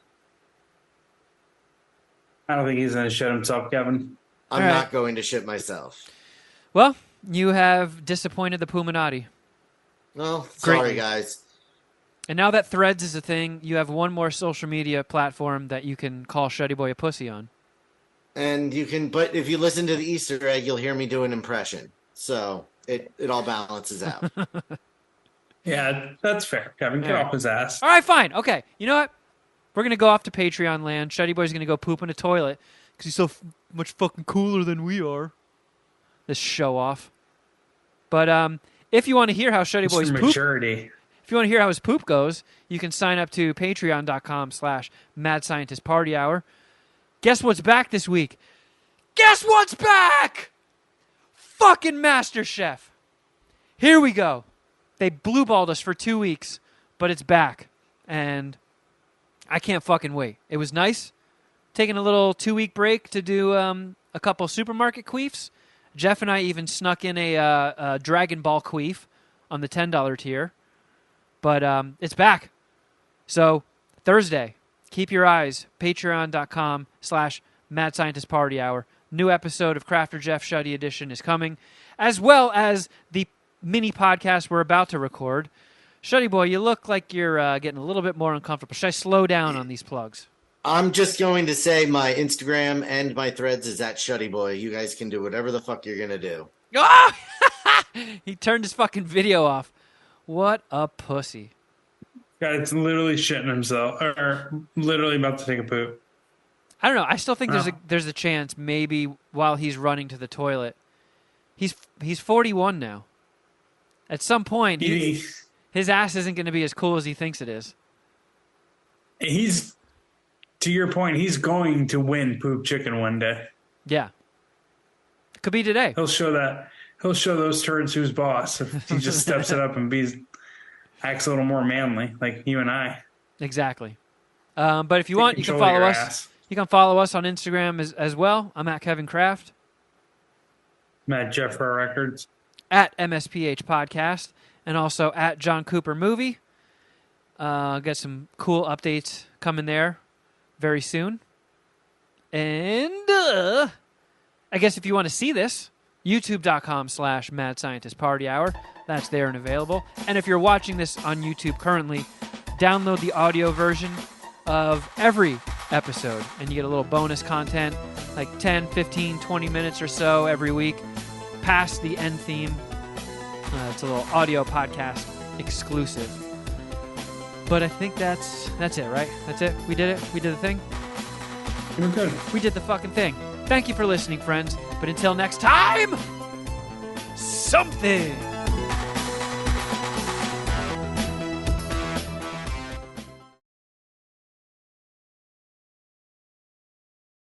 I don't think he's going to shit himself, Kevin. I'm not going to shit myself. Well, you have disappointed the Puminati. Well, sorry, guys. And now that Threads is a thing, you have one more social media platform that you can call Shuddy Boy a pussy on. And you can, but if you listen to the Easter egg, you'll hear me do an impression. So it all balances out. Yeah, that's fair. Kevin, get off his ass. All right, fine. Okay. You know what? We're going to go off to Patreon land. Shuddy Boy's going to go poop in a toilet because he's so much fucking cooler than we are. This show off. But if you want to hear how Shuddy Boy's poop... maturity. If you want to hear how his poop goes, you can sign up to patreon.com/MadScientistPartyHour. Guess what's back this week? Guess what's back? Fucking MasterChef. Here we go. They blue-balled us for 2 weeks, but it's back. And I can't fucking wait. It was nice. Taking a little 2-week break to do a couple supermarket queefs. Jeff and I even snuck in a Dragon Ball queef on the $10 tier. But it's back. So Thursday, keep your eyes. Patreon.com/MadScientistPartyHour. New episode of Crafter Jeff Shuddy Edition is coming, as well as the mini podcast we're about to record. Shuddy Boy, you look like you're getting a little bit more uncomfortable. Should I slow down on these plugs? I'm just going to say my Instagram and my Threads is at Shuddy Boy. You guys can do whatever the fuck you're going to do. Oh! He turned his fucking video off. What a pussy. Guy's literally shitting himself, or literally about to take a poop. I don't know. I still think there's a chance maybe while he's running to the toilet. He's 41 now. At some point, his ass isn't going to be as cool as he thinks it is. He's, to your point, he's going to win Poop Chicken one day. Yeah. Could be today. He'll show those turds who's boss if he just steps it up and acts a little more manly, like you and I. Exactly. But if you want, you can follow us. Ass. You can follow us on Instagram as well. I'm at Kevin Kraft. I'm at Jeff for Records. At MSPH Podcast. And also at John Cooper Movie. Got some cool updates coming there very soon. And I guess if you want to see this, youtube.com/MadScientistPartyHour. That's there and available. And if you're watching this on YouTube currently, download the audio version of every episode, and you get a little bonus content, like 10, 15, 20 minutes or so every week, past the end theme. It's a little audio podcast exclusive. But I think that's it, right? That's it. We did it. We did the thing. We're good. We did the fucking thing. Thank you for listening, friends. But until next time, something.